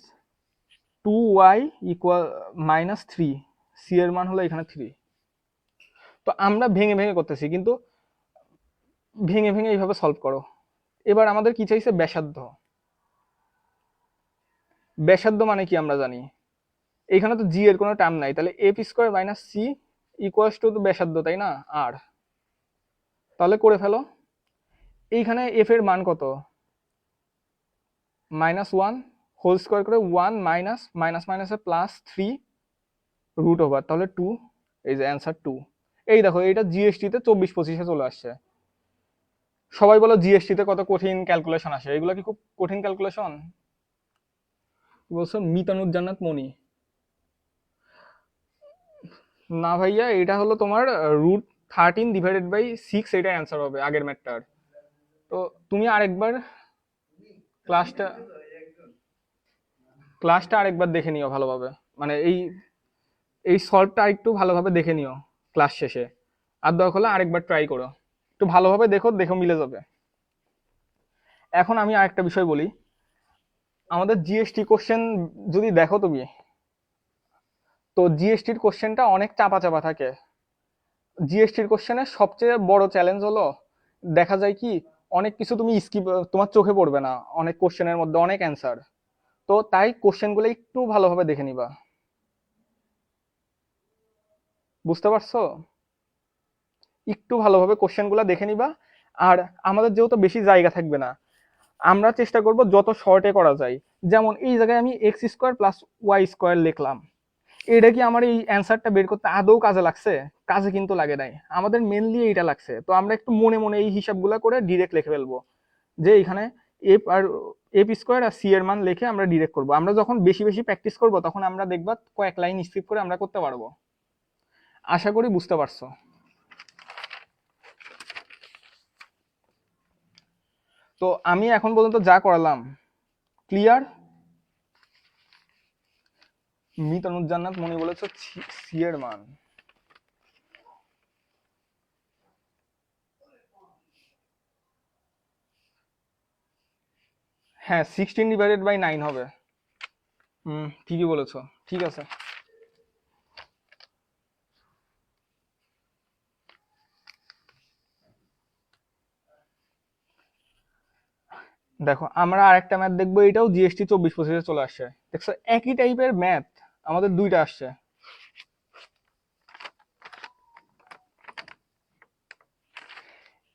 2y equal -3, C এর মান হলো এখানে 3। তো আমরা ভেঙে ভেঙে করতেছি, কিন্তু ভেঙে ভেঙে এইভাবে সলভ করো। এবার আমাদের কি চাইছে? ব্যাসার্ধ। ব্যাসার্ধ মানে কি আমরা জানি, এখানে তো জি এর কোনো টার্ম নাই, তাহলে F square minus C equals to ব্যাসার্ধ, তাই না? আর তাহলে করে ফেলো। এইখানে এফ এর মান কত? -1 হোল স্কোয়ার করে 1 মাইনাস মাইনাস মাইনাসে +3 রুট ওভার, তাহলে 2। এই যে অ্যান্সার 2। এই দেখো, এটা জিএসটি তে 24-25-এ চলে আসছে। সবাই বলো জিএসটি তে কত কঠিন ক্যালকুলেশন আসে, এগুলো কি খুব কঠিন ক্যালকুলেশন? বলছো মিতানুর জান্নাত মনি। না ভাইয়া, এটা হলো তোমার √13/6, এটা অ্যান্সার হবে আগের ম্যাথটার। তো তুমি আরেকবার ক্লাসটা ক্লাসটা আরেকবার দেখে নিও ভালোভাবে, মানে এই এই সলভটা একটু ভালোভাবে দেখে নিও ক্লাস শেষে, আর দরকার হলে আরেকবার ট্রাই করো, একটু ভালোভাবে দেখো মিলে যাবে। এখন আমি আরেকটা বিষয় বলি, আমাদের জিএসটি কোশ্চেন যদি দেখো তুমি, তো জিএসটির কোশ্চেনটা অনেক চাপা চাপা থাকে। জিএসটির কোশ্চেনের সবচেয়ে বড় চ্যালেঞ্জ হলো, দেখা যায় কি অনেক কিছু তুমি স্কিপ, তোমার চোখে পড়বে না, অনেক কোশ্চেনের মধ্যে অনেক অ্যান্সার। তো তাই কোশ্চেনগুলো একটু ভালোভাবে দেখে নিবা, বুঝতে পারছো? একটু ভালোভাবে কোশ্চেনগুলো দেখে নিবা। আর আমাদের যেহেতু বেশি জায়গা থাকবে না, আমরা চেষ্টা করব যত শর্টে করা যায়। যেমন এই জায়গায় আমি x² + y² লিখলাম, এটা কি আমার এই অ্যান্সারটা বের করতে আদৌ কাজে লাগছে? কাজে কিন্তু লাগে নাই, আমাদের মেনলি এইটা লাগছে। তো আমরা একটু মনে মনে এই হিসাবগুলো করে ডিরেক্ট লিখে ফেলবো, যে এখানে এফ² আর সি এর মান লিখে আমরা ডিরেক্ট করব। আমরা যখন বেশি বেশি প্র্যাকটিস করব, তখন আমরা দেখবা কয়েক লাইন স্কিপ করে আমরা করতে পারবো। আশা করি বুঝতে পারছো। তো আমি এখন পর্যন্ত যা করালাম, ক্লিয়ার? মিতানুর জান্নাত মনি বলেছে সি এর মান, হ্যাঁ 16/9 হবে। ঠিকই বলেছো, ঠিক আছে। দেখো আমরা আরেকটা ম্যাথ দেখবো, এটাও জিএসটি 24-25-এ চলে আসছে। দেখছো একই টাইপের ম্যাথ আমাদের দুইটা আসছে।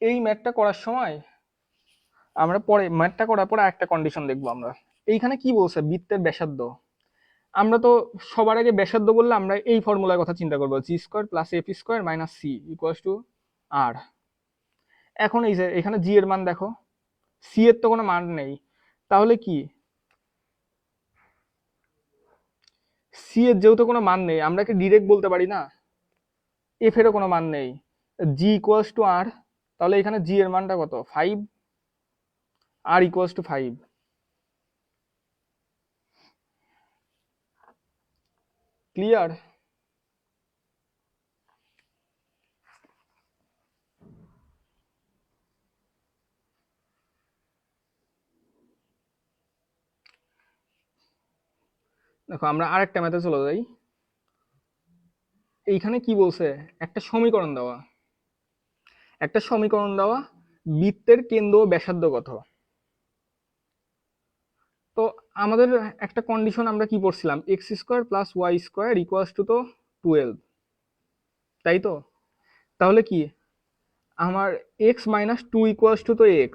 এই ম্যাথটা করার সময় আমরা পরে ম্যাথটা করার পর একটা কন্ডিশন দেখবো আমরা। এইখানে কি বলছে? বৃত্তের ব্যাসার্ধ। আমরা তো সবার আগে ব্যাসার্ধ বললে আমরা এই ফর্মুলার কথা চিন্তা করবো, g² + f² - c = r। এখন এই যে এখানে জি এর মান দেখো, সি এর তো কোনো মান নেই, তাহলে কি সি এর যেহেতু কোনো মান নেই, আমরা কি ডিরেক্ট বলতে পারি না? এফ এরও কোনো মান নেই, g = r, তাহলে এখানে জি এর মানটা কত? 5, r = 5। ক্লিয়ার? দেখো আমরা আরেকটা ম্যাথে চলে যাই। এইখানে কি বলছে? একটা সমীকরণ দেওয়া, বৃত্তের কেন্দ্র ও ব্যাসার্ধ কত। তো আমাদের একটা কন্ডিশন আমরা কি পড়ছিলাম, x² + y² = তো 12, তাই তো? তাহলে কি আমার x - 2 = তো x,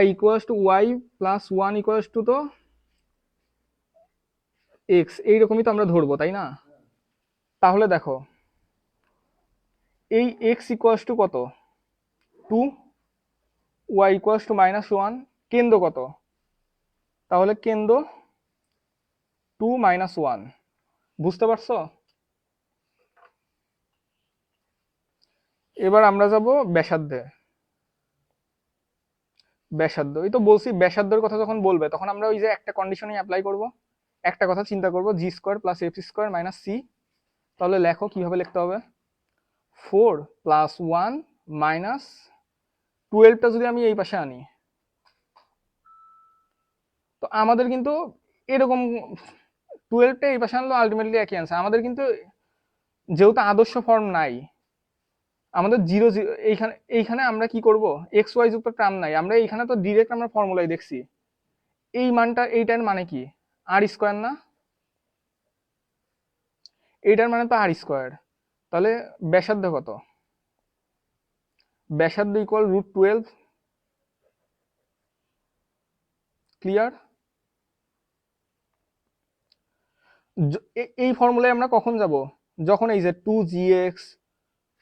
y = y + 1 = তো x, এইরকমই তো আমরা ধরবো, তাই না? তাহলে দেখো এই x = কত? 2, y = -1, কেন্দ্র কত? তাহলে কেন্দ্র 2 - 1, বুঝতে পারছো? এবার আমরা যাব ব্যাসার্ধে। ব্যাসার্ধ, এই তো বলছি, ব্যাসার্ধের কথা যখন বলবে তখন আমরা ওই যে একটা কন্ডিশনই অ্যাপ্লাই করব, একটা কথা চিন্তা করব, g² + f² - c। তাহলে লেখো কিভাবে লিখতে হবে, 4 + 1 - 12টা যদি আমি এই পাশে আনি, তো আমাদের কিন্তু এরকম 12টা এই পাশে আনলো আলটিমেটলি একই অ্যান্সার। আমাদের কিন্তু যেহেতু আদর্শ ফর্ম নাই, আমাদের জিরো জিরো এইখানে এইখানে আমরা কি করব, এক্স ওয়াই যুক্ত টার্ম নাই, আমরা এইখানে তো ডিরেক্ট আমরা ফর্মুলাই দেখছি। এই মানটা এইটার মানে কি, আর স্কোয়ার না, এইটার মানে তো আর স্কোয়ার। তাহলে ব্যাসার্ধ কত, ব্যাসার্ধ ইকুয়াল √12। ক্লিয়ার? এই ফর্মুলায় আমরা কখন যাব, যখন এই যে 2gx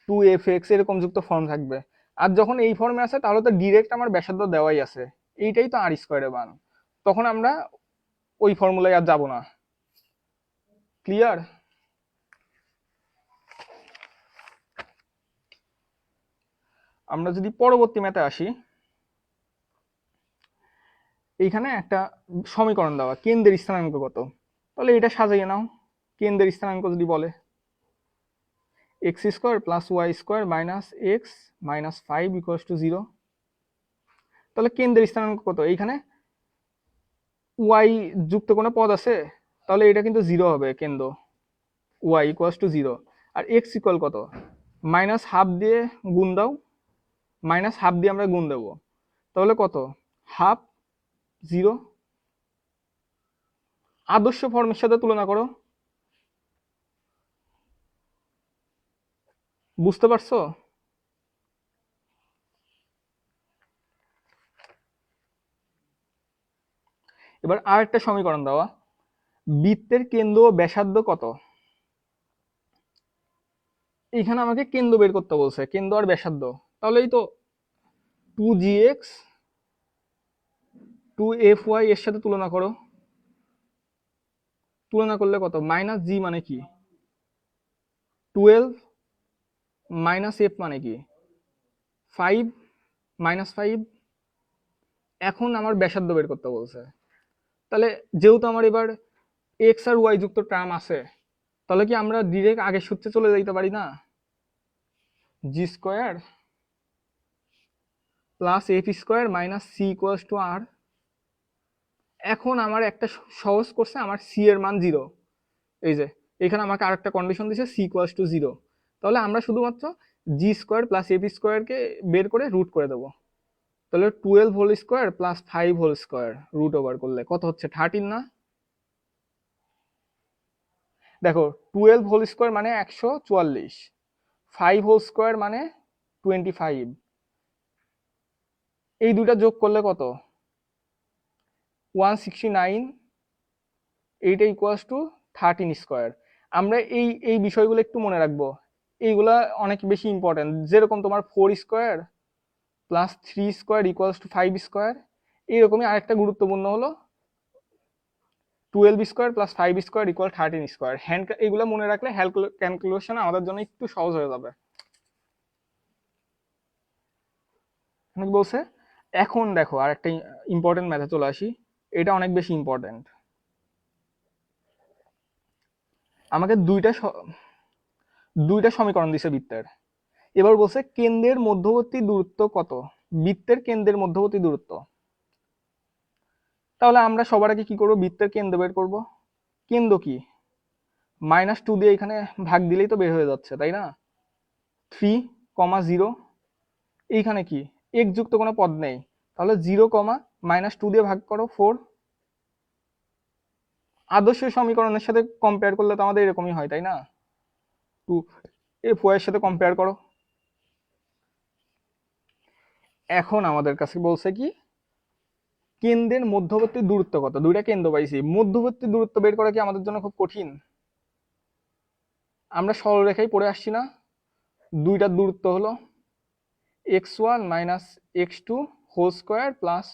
2fx এরকম যুক্ত ফর্ম থাকবে। আর যখন এই ফর্মে আছে তাহলে তো ডিরেক্ট আমার ব্যাসার্ধ দেওয়াই আছে, এইটাই তো আর স্কোয়ারের মান, তখন আমরা ওই ফর্মুলায় আর যাব না। ক্লিয়ার? আমরা যদি পরবর্তী ম্যাথে আসি, এইখানে একটা সমীকরণ দেওয়া, কেন্দ্রের স্থানাঙ্ক কত, তাহলে এটা সাজাইয়ে নাও। কেন্দ্রের স্থানাঙ্ক যদি বলে x² + y² - x - 5 = 0, তাহলে কেন্দ্রের স্থানাঙ্ক কত, এইখানে y যুক্ত কোনো পদ আছে, তাহলে এটা কিন্তু 0 হবে, কেন্দ্র y = 0। আর x ইকুয়াল কত, -12 দিয়ে গুণ দাও, -12 দিয়ে আমরা গুণ দেবো, তাহলে কত, হাফ, 0। আদর্শ ফর্মের সাথে তুলনা করো, বুঝতে পারছো? এবার আর একটা সমীকরণ দেওয়া, বৃত্তের কেন্দ্র ও ব্যাসার্ধ কত। এখানে আমাকে কেন্দ্র বের করতে বলছে, কেন্দ্র আর ব্যাসার্ধ, তাহলে এই তো 2gx 2fy এর সাথে তুলনা করো, তুলনা করলে কত, -g মানে কি 12, -f মানে কি 5, -5। এখন আমার ব্যাসার্ধ বের করতে বলছে, তাহলে যেহেতু আমার এবার এক্স আর ওয়াই যুক্ত টার্ম আছে, তাহলে কি আমরা ডিরেক্ট আগের সূত্রে চলে যাইতে পারি না, g² + f² - c = r। এখন আমার একটা সহজ করছে, আমার c এর মান 0, এই যে এখানে আমাকে আরেকটা কন্ডিশন দিছে c = 0, তাহলে আমরা শুধুমাত্র g² + f² কে বের করে রুট করে দেবো, তাহলে 12² + 5² রুট ওভার করলে কত হচ্ছে, 13 না। দেখো 12² মানে 144, 5² মানে 25, এই দুইটা যোগ করলে কত, 169, এইটা = 13²। আমরা এই বিষয়গুলো একটু মনে রাখবো, এইগুলা অনেক বেশি ইম্পর্টেন্ট। যেরকম তোমার 4² + 3² = 5², এইরকমই আরেকটা গুরুত্বপূর্ণ হলো 12² + 5² = 13²। হ্যান্ড এগুলো মনে রাখলে ক্যালকুলেশন আমাদের জন্য একটু সহজ হয়ে যাবে। বলছে এখন দেখো আর একটা ইম্পর্টেন্ট ম্যাথে চলে আসি, এটা অনেক বেশি ইম্পর্টেন্ট। আমাকে দুইটা সমীকরণ দিছে বৃত্তের, এবার বলছে কেন্দ্রের মধ্যবর্তী দূরত্ব কত, বৃত্তের কেন্দ্রের মধ্যবর্তী দূরত্ব। তাহলে আমরা সবার আগে কি করব, বৃত্তের কেন্দ্র বের করব। কেন্দ্র কি, -2 দিয়ে এখানে ভাগ দিলেই তো বের হয়ে যাচ্ছে, তাই না। 3, 0, এইখানে কি x যুক্ত কোনো পদ নেই, তাহলে 0, -2 দিয়ে ভাগ করো 4। আদর্শ সমীকরণের সাথে কম্পেয়ার করলে তো আমাদের এরকমই হয়, তাই না। 2f এর সাথে কম্পেয়ার করো। এখন আমাদের কাছে বলছে কি, কেন্দ্রের মধ্যবর্তী দূরত্ব কত, দুইটা কেন্দ্র পাইছি, মধ্যবর্তী দূরত্ব বের করা কি আমাদের জন্য খুব কঠিন। আমরা সরলরেখায় পড়ে আসছি না, দুইটার দূরত্ব হলো x1 - x2 whole square plus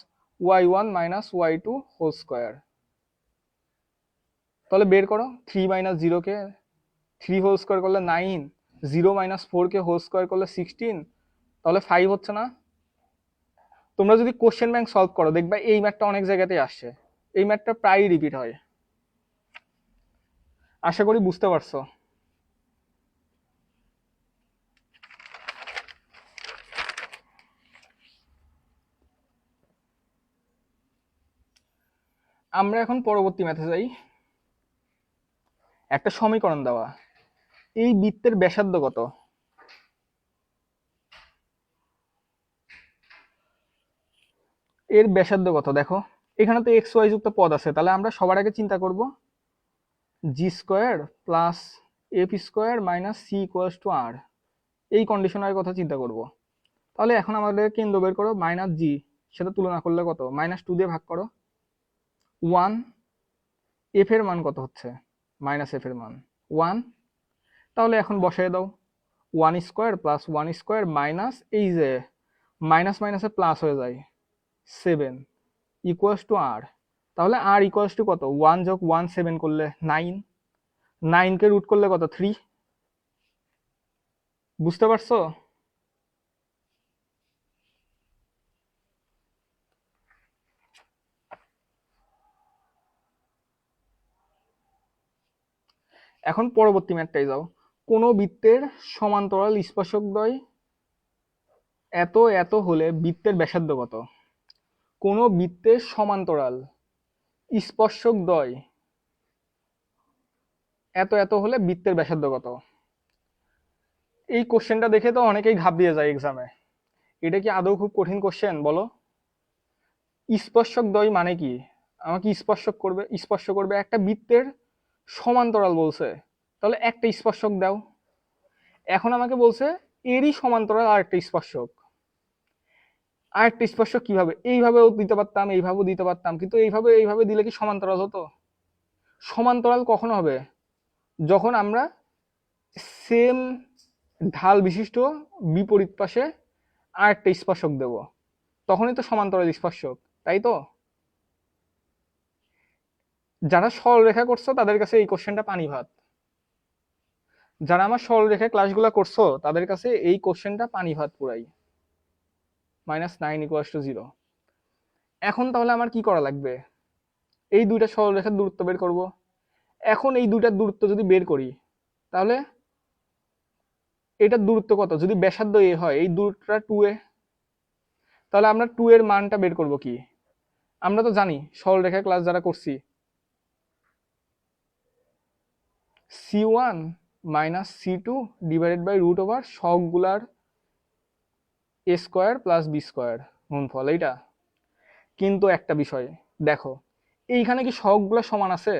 y1 - y2 whole square. তাহলে বের করো, 3 - 0 কে 3 হোল স্কয়ার করলে 9, 0 - 4 কে হোল স্কয়ার করলে 16, তাহলে 5 হচ্ছে না। তোমরা যদি কোশ্চেন ব্যাংক সলভ করো দেখবা এই ম্যাথটা অনেক জায়গাতেই আসছে, এই ম্যাথটা প্রায়ই রিপিট হয়। আশা করি বুঝতে পারছো। আমরা এখন পরবর্তী ম্যাথে যাই। একটা সমীকরণ দেওয়া, এই বৃত্তের ব্যাসার্ধ কত? এর ব্যাসার্ধ কত দেখো, এখানে তো এক্স ওয়াই যুক্ত পদ আছে, তাহলে আমরা সবার আগে চিন্তা করব g square plus f square minus C equals to r, এই কন্ডিশনের কথা চিন্তা করব। তাহলে এখন আমাদের কেন্দ্র বের করো, মাইনাস জি, সেটা তুলনা করলে কত, -2 দিয়ে ভাগ করো 1, এফ এর মান কত হচ্ছে, মাইনাস এফ এর মান 1, তাহলে এখন বসায় দাও 1 স্কোয়ার প্লাস 1 স্কোয়ার মাইনাস এই যে মাইনাস মাইনাসে প্লাস হয়ে যায় 7 ইকুয়ালস টু আর। তাহলে আর ইকুয়ালস টু কত, 1 যোগ 1 7 করলে 9, 9 কে রুট করলে কত 3, বুঝতে পারছো? এখন পরবর্তী ম্যাথটাই যাও। কোন বৃত্তের সমান্তরাল স্পর্শকদ্বয় এত এত হলে বৃত্তের ব্যাসার্ধ কত? কোন বৃত্তের সমান্তরাল স্পর্শকদ্বয় এত এত হলে বৃত্তের ব্যাসার্ধ কত? এই কোশ্চেনটা দেখে তো অনেকেই ঘাবড়িয়ে যায় এক্সামে। এটা কি আদৌ খুব কঠিন কোশ্চেন বলো? স্পর্শকদ্বয় মানে কি? আমাকে স্পর্শ করবে একটা বৃত্তের সমান্তরাল বলছে, তাহলে একটা স্পর্শক দাও। এখন আমাকে বলছে এরই সমান্তরাল আরেকটা স্পর্শক। আরেকটা স্পর্শক কিভাবে, এইভাবেও দিতে পারতাম, এইভাবেও দিতে পারতাম, কিন্তু এইভাবে দিলে কি সমান্তরাল হতো? সমান্তরাল কখন হবে, যখন আমরা সেম ঢাল বিশিষ্ট বিপরীত পাশে আরেকটা স্পর্শক দেব, তখনই তো সমান্তরাল স্পর্শক, তাই তো? যারা সরলরেখা করছো তাদের কাছে এই কোশ্চেনটা পানি ভাত, যারা আমার সরলরেখা ক্লাসগুলো করছো তাদের কাছে এই কোশ্চেনটা পানি ভাত পুরাই। -9 = 0। এখন তাহলে আমার কি করা লাগবে, এই দুইটা সরলরেখার দূরত্ব বের করব। এখন এই দুইটার দূরত্ব যদি বের করি, তাহলে এটার দূরত্ব কত, যদি ব্যাসার্ধ এ হয় এই দূরত্বটা 2a, তাহলে আমরা 2 এর মানটা বের করব কি? আমরা তো জানি সরলরেখা ক্লাস যারা করছি, c1 minus c2 divided by root over সবগুলার a square plus B square গুণফল, এইটা। কিন্তু একটা বিষয় দেখো, এইখানে কি সহগগুলো সমান আছে?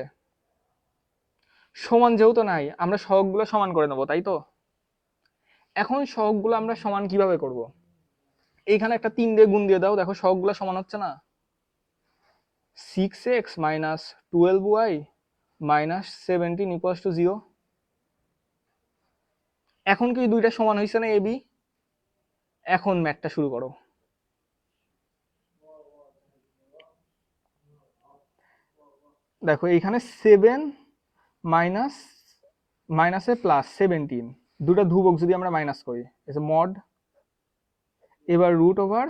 সমান যেহেতু নাই, আমরা সহগগুলো সমান করে নেবো, তাই তো? এখন সহগগুলো আমরা সমান কিভাবে করব? এইখানে একটা 3 দিয়ে গুণ দিয়ে দাও, দেখো সহগগুলো সমান হচ্ছে না। 6x minus 12y minus 17 = 0। এখন কি দুইটা সমান হয়েছে না এবি? এখন ম্যাথটা শুরু করো। দেখো এইখানে 7 মাইনাস মাইনাসে প্লাস 17, দুটা ধ্রুবক যদি আমরা মাইনাস করি, মড, এবার রুট ওভার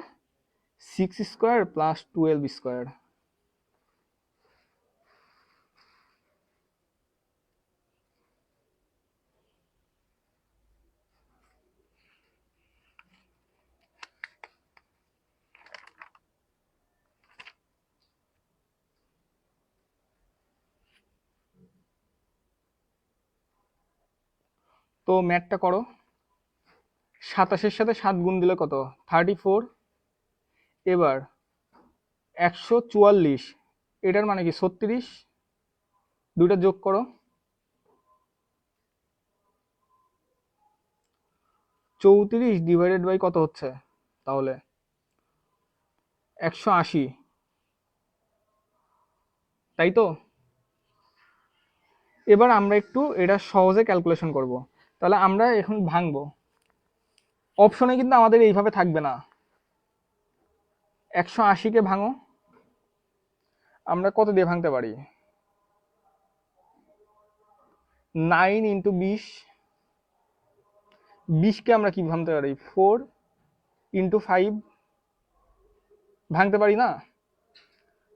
6 স্কোয়ার প্লাস 12 স্কোয়ার। তো ম্যাথটা করো, 27-এর সাথে 7 গুণ দিলে কত, 34। এবার 144, এটার মানে কি 36, দুইটা যোগ করো, 34 ডিভাইডেড বাই কত হচ্ছে, তাহলে 180, তাই তো? এবার আমরা একটু এটা সহজে ক্যালকুলেশন করব। তাহলে আমরা এখন ভাঙবো, অপশনে কিন্তু আমাদের এইভাবে থাকবে না। 180-কে ভাঙো, আমরা কত দিয়ে ভাঙতে পারি, 9 ইন্টু 20, 20-কে আমরা কি ভাঙতে পারি, 4 ইন্টু 5, ভাঙতে পারি না?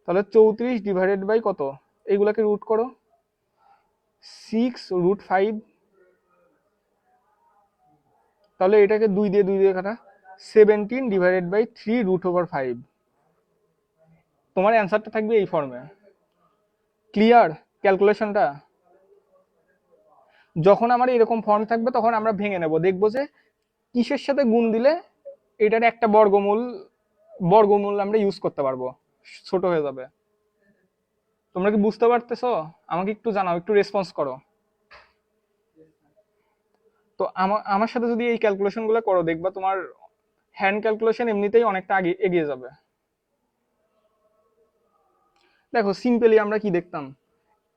তাহলে 34 ডিভাইডেড বাই কত, এইগুলাকে রুট করো, 6√5, তাহলে এটাকে 2 দিয়ে কাটা, 17 ডিভাইডেড বাই 3 √5। তোমার অ্যান্সারটা থাকবে এই ফর্মে। ক্লিয়ার ক্যালকুলেশনটা? যখন আমার এরকম ফর্ম থাকবে তখন আমরা ভেঙে নেব, দেখবো যে কিসের সাথে গুণ দিলে এটার একটা বর্গমূল বর্গমূল আমরা ইউজ করতে পারবো, ছোট হয়ে যাবে। তোমরা কি বুঝতে পারতেছো? আমাকে একটু জানাও, একটু রেসপন্স করো। তো আমার আমার সাথে যদি এই ক্যালকুলেশন গুলো করো, দেখবা তোমার হ্যান্ড ক্যালকুলেশন এমনিতেই অনেকটা আগে এগিয়ে যাবে। দেখো সিম্পলি আমরা কি দেখতাম,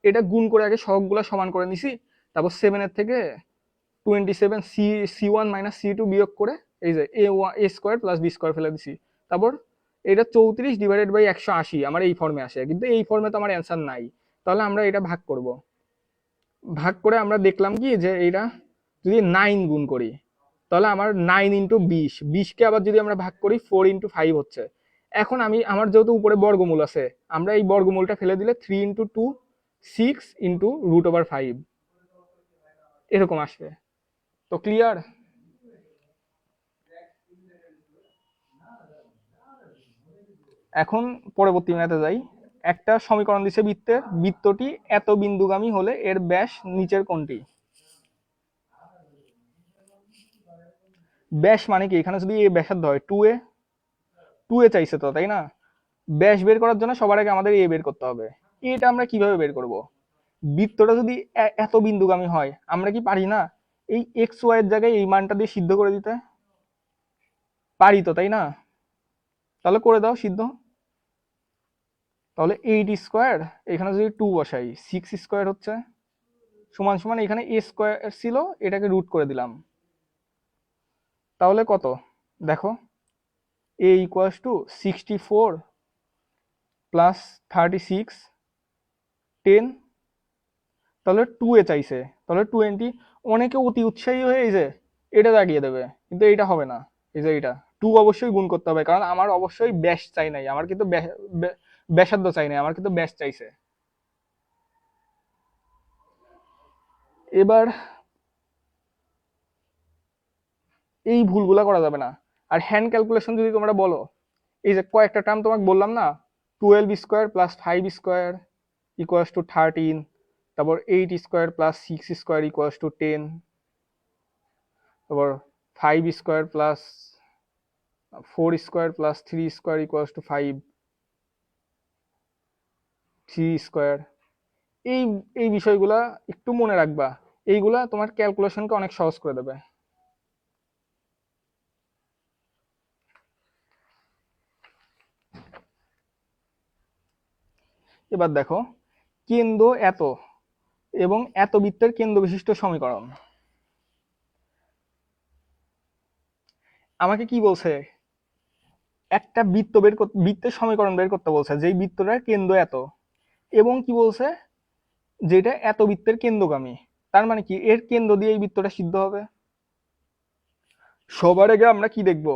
এটা গুণ করে আগে সবগুলা সমান করে নিছি, তারপর 7 এর থেকে 27 C one minus C two বিয়োগ করে এই যে A square plus B square ফেলে দিছি। তারপর এটা 34 ডিভাইডেড বাই 180 আমার এই ফর্মে আসে, কিন্তু এই ফর্মে তো আমার অ্যান্সার নাই। তাহলে আমরা এটা ভাগ করব, ভাগ করে আমরা দেখলাম কি যে এইটা যদি 9 গুণ করি, তাহলে আমার 9 × 20, 20কে আবার যদি আমরা ভাগ করি 4 × 5 হচ্ছে। এখন আমার যেহেতু উপরে বর্গমূল আছে, আমরা এই বর্গমূলটা ফেলে দিলে 3 × 2 6 × √5 এরকম আসবে। তো ক্লিয়ার? এখন পরবর্তী ম্যাথে যাই। একটা সমীকরণ দিছে বৃত্তের, বৃত্তটি এত বিন্দুগামী হলে এর ব্যাস নিচের কোনটি? ব্যাস মানে কি, এখানে যদি এ ব্যাসার্ধ হয় 2a চাইছে তো, তাই না? ব্যাস বের করার জন্য সবার আগে আমাদের এ বের করতে হবে। এটা আমরা কিভাবে বের করব? বৃত্তটা যদি এত বিন্দুগামী হয়, আমরা কি পারি না এই এক্স ওয়াই এর জায়গায় এই মানটা দিয়ে সিদ্ধ করে দিতে? পারি তো, তাই না? তাহলে করে দাও সিদ্ধ। তাহলে 8 স্কোয়ার, এখানে যদি 2 বসাই 6 স্কোয়ার হচ্ছে, সমান সমান এখানে এ স্কোয়ার ছিল, এটাকে রুট করে দিলাম। তাহলে কত দেখো, এ ইকুয়ালস টু 64 প্লাস 36 10। তাহলে 2a চাইছে, তাহলে 20। অনেকে অতি উৎসাহী হয়ে এই যে এটা দাগিয়ে দেবে, কিন্তু এইটা হবে না। এই যে এটা 2 অবশ্যই গুণ করতে হবে, কারণ আমার অবশ্যই ব্যাস চাই নাই, আমার কিন্তু ব্যাসার্ধ চাই নাই, আমার কিন্তু ব্যাস চাইছে। এবার এই ভুলগুলা করা যাবে না। আর হ্যান্ড ক্যালকুলেশন যদি তোমরা বলো, এই যে কয়েকটা টার্ম তোমাকে বললাম না, 12 square plus 5 square equals two 13, তারপর 8 square plus 6 square equals two 10, তারপর 5 square plus 4 square plus 3 square equals two 5, 3 square. এই এই বিষয়গুলা একটু মনে রাখবা, এইগুলা তোমার ক্যালকুলেশনকে অনেক সহজ করে দেবে। এবার দেখো, কেন্দ্র এত এবং এত বৃত্তের কেন্দ্র বিশিষ্ট সমীকরণ। আমাকে কি বলছে, একটা বৃত্তের সমীকরণ বের করতে বলছে, যেই বৃত্তটার কেন্দ্র এত, এবং কি বলছে যেটা এত বৃত্তের কেন্দ্রগামী। তার মানে কি, এর কেন্দ্র দিয়ে এই বৃত্তটা সিদ্ধ হবে। সবার আগে আমরা কি দেখব,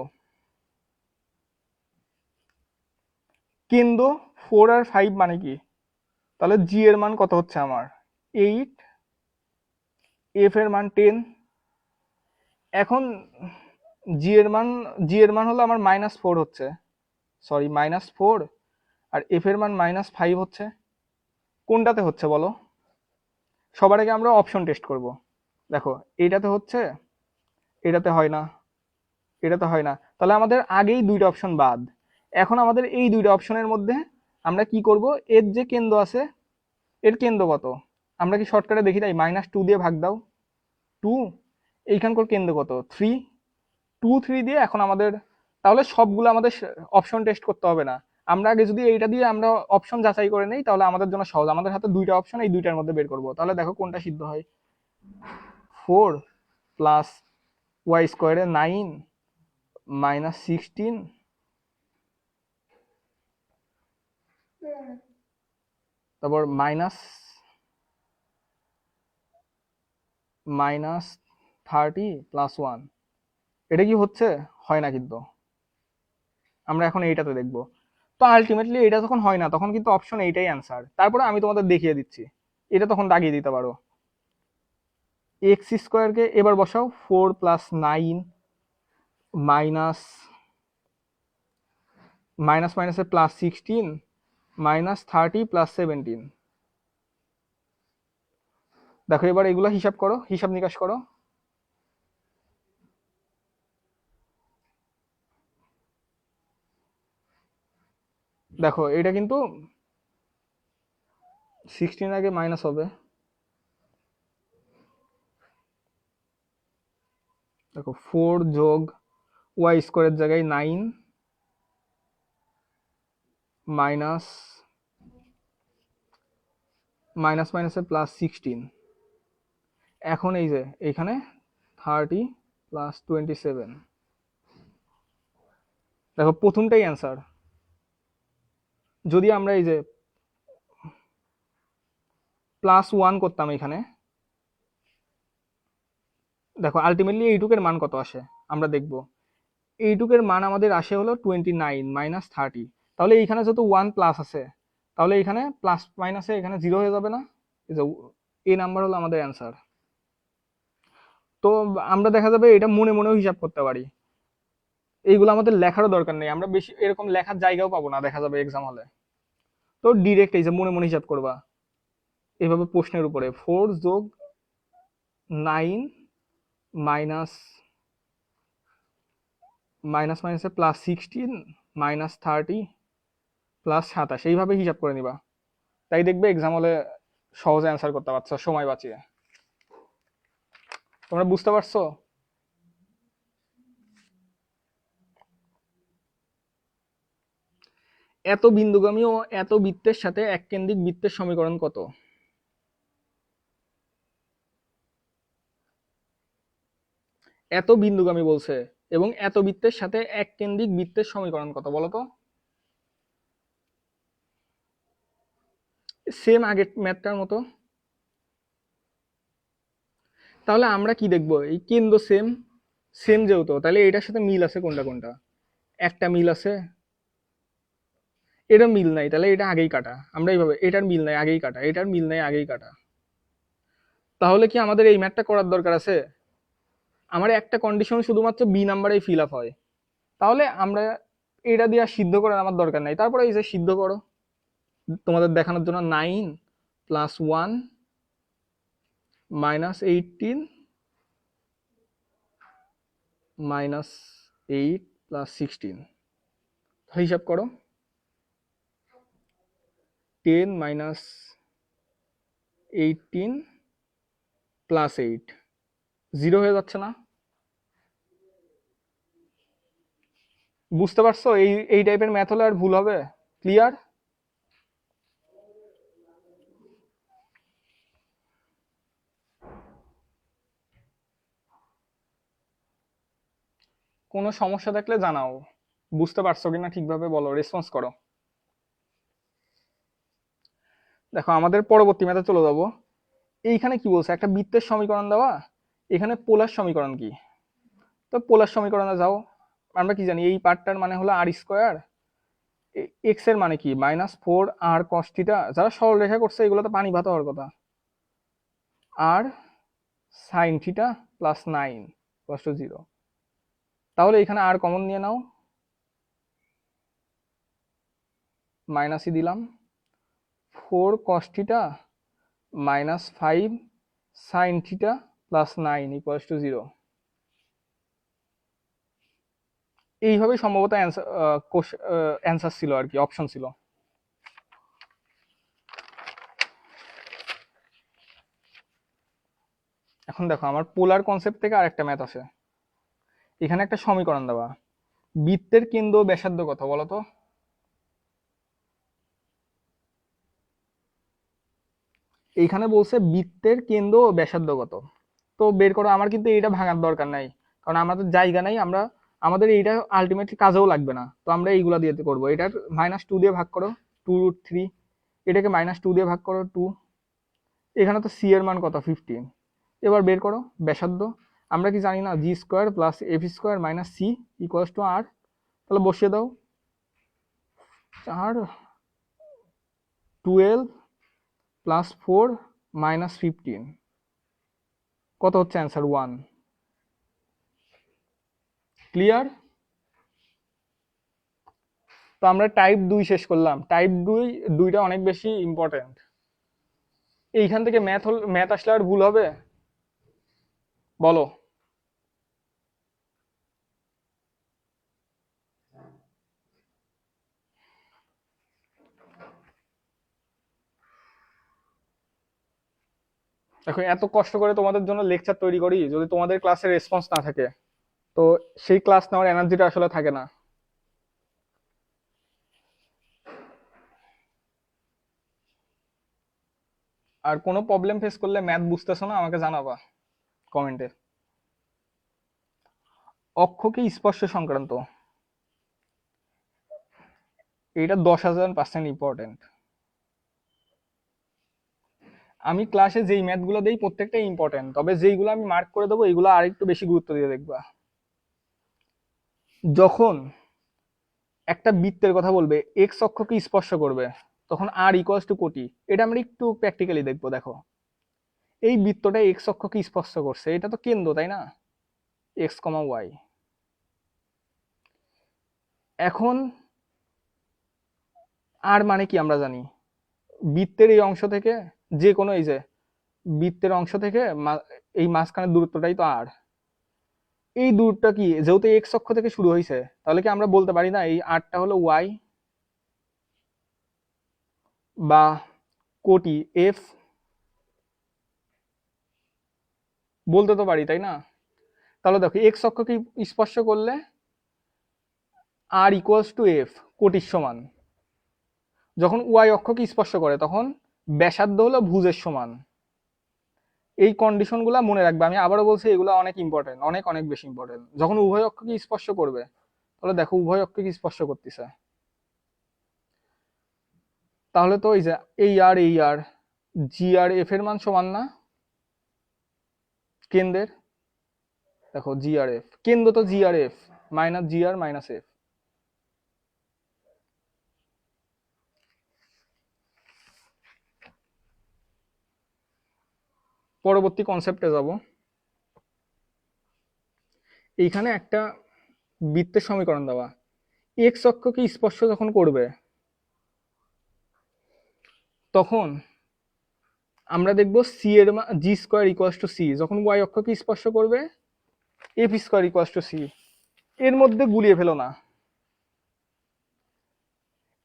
কেন্দ্র 4 আর 5 মানে কি, তাহলে জি এর মান কত হচ্ছে আমার 8, এফ এর মান 10। এখন জি এর মান হলো আমার -4 হচ্ছে, সরি -4, আর এফ এর মান -5 হচ্ছে। কোনটাতে হচ্ছে বলো? সবার আগে আমরা অপশন টেস্ট করব। দেখো এইটাতে হচ্ছে, এটাতে হয় না, এটাতে হয় না, তাহলে আমাদের আগেই দুইটা অপশন বাদ। এখন আমাদের এই দুইটা অপশনের মধ্যে আমরা কি করব, এর যে কেন্দ্র আছে, এর কেন্দ্র কত, আমরা কি শর্টকাটে দেখি তাই, -2 দিয়ে ভাগ দাও। 2, এইখানকার কেন্দ্র কত 3, 2 3 দিয়ে এখন আমাদের, তাহলে সবগুলো আমাদের অপশন টেস্ট করতে হবে না। আমরা আগে যদি এইটা দিয়ে আমরা অপশন যাচাই করে নেই, তাহলে আমাদের জন্য সহজ। আমাদের হাতে দুইটা অপশন, এই দুইটার মধ্যে বের করব। তাহলে দেখো কোনটা সিদ্ধ হয়। 4 প্লাস ওয়াই স্কোয়ারে 9 -16, তারপর -30 + 1, এটা কি হচ্ছে? হয় না কিন্তু। আমরা এখন এইটাতে দেখব। তো আলটিমেটলি এটা যখন হয় না, তখন কিন্তু অপশন এইটাই অ্যান্সার। তারপরে আমি তোমাদের দেখিয়ে দিচ্ছি, এটা তখন দাগিয়ে দিতে পারো। এক্স স্কোয়ারকে এবার বসাও, 4 + 9 মাইনাস মাইনাসে +16 -30 + 17, দেখো এবার এগুলো হিসাব করো, হিসাব নিকাশ করো। দেখো এটা কিন্তু 16 আগে মাইনাস হবে। দেখো 4 যোগ ওয়াই স্কোয়ারের জায়গায় 9 মাইনাস মাইনাস মাইনাসে প্লাস 16। এখন এই যে এখানে 30 প্লাস 27। দেখো প্রথমটাই অ্যান্সার। যদি আমরা এই যে +1 করতাম এখানে, দেখো আলটিমেটলি এইটুকের মান কত আসে আমরা দেখব। এইটুকের মান আমাদের আসে হলো 29 মাইনাস 30। তাহলে এইখানে যত 1 প্লাস আছে, তাহলে এখানে প্লাস মাইনাসে এখানে 0 হয়ে যাবে না? এই যে এই নাম্বার হলো আমাদের অ্যান্সার। তো আমরা দেখা যাবে এটা মনে মনেও হিসাব করতে পারি, এইগুলো আমাদের লেখারও দরকার নেই, আমরা বেশি এরকম লেখার জায়গাও পাবো না দেখা যাবে এক্সাম হলে। তো ডিরেক্ট এই যে মনে মনে হিসাব করবা এইভাবে প্রশ্নের উপরে। 4 যোগ 9 মাইনাস মাইনাস মাইনাসে প্লাস 16 মাইনাস 30 প্লাস 27, এইভাবে হিসাব করে নিবা। তাই দেখবে এক্সাম হলে সহজে অ্যান্সার করতে পারছো সময় বাঁচিয়ে। তোমরা বুঝতে পারছো? এত বিন্দুগামী ও এত বৃত্তের সাথে এক কেন্দ্রিক বৃত্তের সমীকরণ কত? এত বিন্দুগামী বলছে এবং এত বৃত্তের সাথে এক কেন্দ্রিক বৃত্তের সমীকরণ কত বলো তো? সেম আগের ম্যাথটার মতো। তাহলে আমরা কি দেখবো, এই কেন্দ্র সেম, সেম যেহেতু তাহলে এটার সাথে মিল আছে কোনটা কোনটা? একটা মিল আছে, এটা মিল নাই, তাহলে এটা আগেই কাটা। আমরা এইভাবে এটার মিল নাই আগেই কাটা, এটার মিল নাই আগেই কাটা। তাহলে কি আমাদের এই ম্যাথটা করার দরকার আছে? আমার একটা কন্ডিশন শুধুমাত্র বি নাম্বারেই ফিল আপ হয়, তাহলে আমরা এটা দিয়ে আর সিদ্ধ করার আমার দরকার নাই। তারপরে এই যে সিদ্ধ করো তোমাদের দেখানোর জন্য। 9 প্লাস 1 মাইনাস 18 মাইনাস 8 প্লাস 16, হিসাব করো। 10 মাইনাস 18 প্লাস 8, 0 হয়ে যাচ্ছে না? বুঝতে পারছো? এই এই টাইপের ম্যাথ হলে আর ভুল হবে। ক্লিয়ার? কোনো সমস্যা থাকলে জানাও। বুঝতে পারছো কিনা ঠিকভাবে বলো, রেসপন্স করো। দেখো আমাদের পরবর্তী ম্যাথে চলে যাব। এইখানে কি বলছে, একটা বৃত্তের সমীকরণ দেওয়া, এখানে পোলার সমীকরণ কি? তো পোলার সমীকরণে যাও। আমরা কি জানি, এই পার্টটার মানে হলো আর স্কোয়ার, এক্স এর মানে কি -4 r cos থিটা। যারা সরল রেখা করছে এগুলো তো পানি ভাত হওয়ার কথা। আর সাইন থিটা প্লাস 9 = 0। তাহলে এখানে আর কমন নিয়ে নাও, মাইনাসই দিলাম। 4 cos theta -5 sine theta plus 9 = 0। এইভাবে সম্ভবত অ্যান্সার ছিল আর কি, অপশন ছিল। এখন দেখো আমার পোলার কনসেপ্ট থেকে আরেকটা ম্যাথ আসে। এখানে একটা সমীকরণ দেওয়া, বৃত্তের কেন্দ্র ও ব্যাসার্ধ কত বলো তো? এইখানে বলছে বৃত্তের কেন্দ্র ও ব্যাসার্ধ কত। তো বের করো। আমার কিন্তু এইটা ভাঙার দরকার নাই, কারণ আমাদের জায়গা নাই, আমরা আমাদের এইটা আলটিমেটলি কাজেও লাগবে না। তো আমরা এইগুলা দিয়ে করবো। এটার -2 দিয়ে ভাগ করো, 2√3। এটাকে -2 দিয়ে ভাগ করো, 2। এখানে তো সি এর মান কত, 15। এবার বের করো ব্যাসার্ধ। আমরা কি জানি না, g² plus f² minus c = r। তাহলে বসিয়ে দাও। 4 12 প্লাস 4 মাইনাস 15, কত হচ্ছে অ্যান্সার? 1। ক্লিয়ার? তো আমরা টাইপ 2 শেষ করলাম। টাইপ 2, দুইটা অনেক বেশি ইম্পর্টেন্ট। এইখান থেকে ম্যাথ আসলে আর ভুল হবে? বলো। দেখো, এত কষ্ট করে তোমাদের জন্য লেকচার তৈরি করি, যদি তোমাদের ক্লাসের রেসপন্স না থাকে, তো সেই ক্লাস নেওয়ার এনার্জিটা আসলে থাকে না। আর কোনো প্রবলেম ফেস করলে, ম্যাথ বুঝতেছো না, আমাকে জানাবা কমেন্টে। অক্ষ কি স্পর্শ সংক্রান্ত? এটা 10,000% ইম্পর্টেন্ট। আমি ক্লাসে যেই ম্যাথগুলো দেই প্রত্যেকটাই ইম্পর্টেন্ট, তবে যেইগুলো আমি মার্ক করে দেবো এইগুলো আর একটু বেশি গুরুত্ব দিয়ে দেখবা। যখন একটা বৃত্তের কথা বলবে, এক্স অক্ষকে স্পর্শ করবে, তখন আর ইকুয়ালস টু কোটি। এটা আমরা একটু প্র্যাকটিক্যালি দেখবো। দেখো, এই বৃত্তটা এক্স অক্ষকে স্পর্শ করছে, এটা তো কেন্দ্র, তাই না? এক্স কমা ওয়াই। এখন আর মানে কি আমরা জানি, বৃত্তের এই অংশ থেকে, যে কোনো এই যে বৃত্তের অংশ থেকে এই মাঝখানের দূরত্বটাই তো আর। এই দূরটা কি, যেহেতু এক্স অক্ষ থেকে শুরু হয়েছে, তাহলে কি আমরা বলতে পারি না এই আরটা হলো ওয়াই বা কোটি এফ? বলতে তো পারি, তাই না? তাহলে দেখো, এক্স অক্ষকে স্পর্শ করলে আর ইকুয়ালস টু এফ, কোটির সমান। যখন ওয়াই অক্ষকে স্পর্শ করে তখন ব্যাসার্ধ হলো ভুজের সমান। এই কন্ডিশনগুলো মনে রাখবে। আমি আবারও বলছি, এগুলো অনেক ইম্পর্টেন্ট, অনেক অনেক বেশি ইম্পর্টেন্ট। যখন উভয় অক্ষকে স্পর্শ করবে, তাহলে দেখো উভয় অক্ষকে স্পর্শ করতেছে, তাহলে তো এই আর জি আর এফ এর মান সমান না কেন্দ্রের? দেখো, জি আর এফ, কেন্দ্র তো জি আর এফ, মাইনাস জি আর মাইনাস এফ। পরবর্তী কনসেপ্টে যাব। এইখানে একটা বৃত্তের সমীকরণ দেওয়া, এক্স অক্ষকে স্পর্শ যখন করবে, তখন আমরা দেখবো সি এর মান G square equals to C. যখন ওয়াই অক্ষকে স্পর্শ করবে, F square equals to C. এর মধ্যে গুলিয়ে ফেলো না।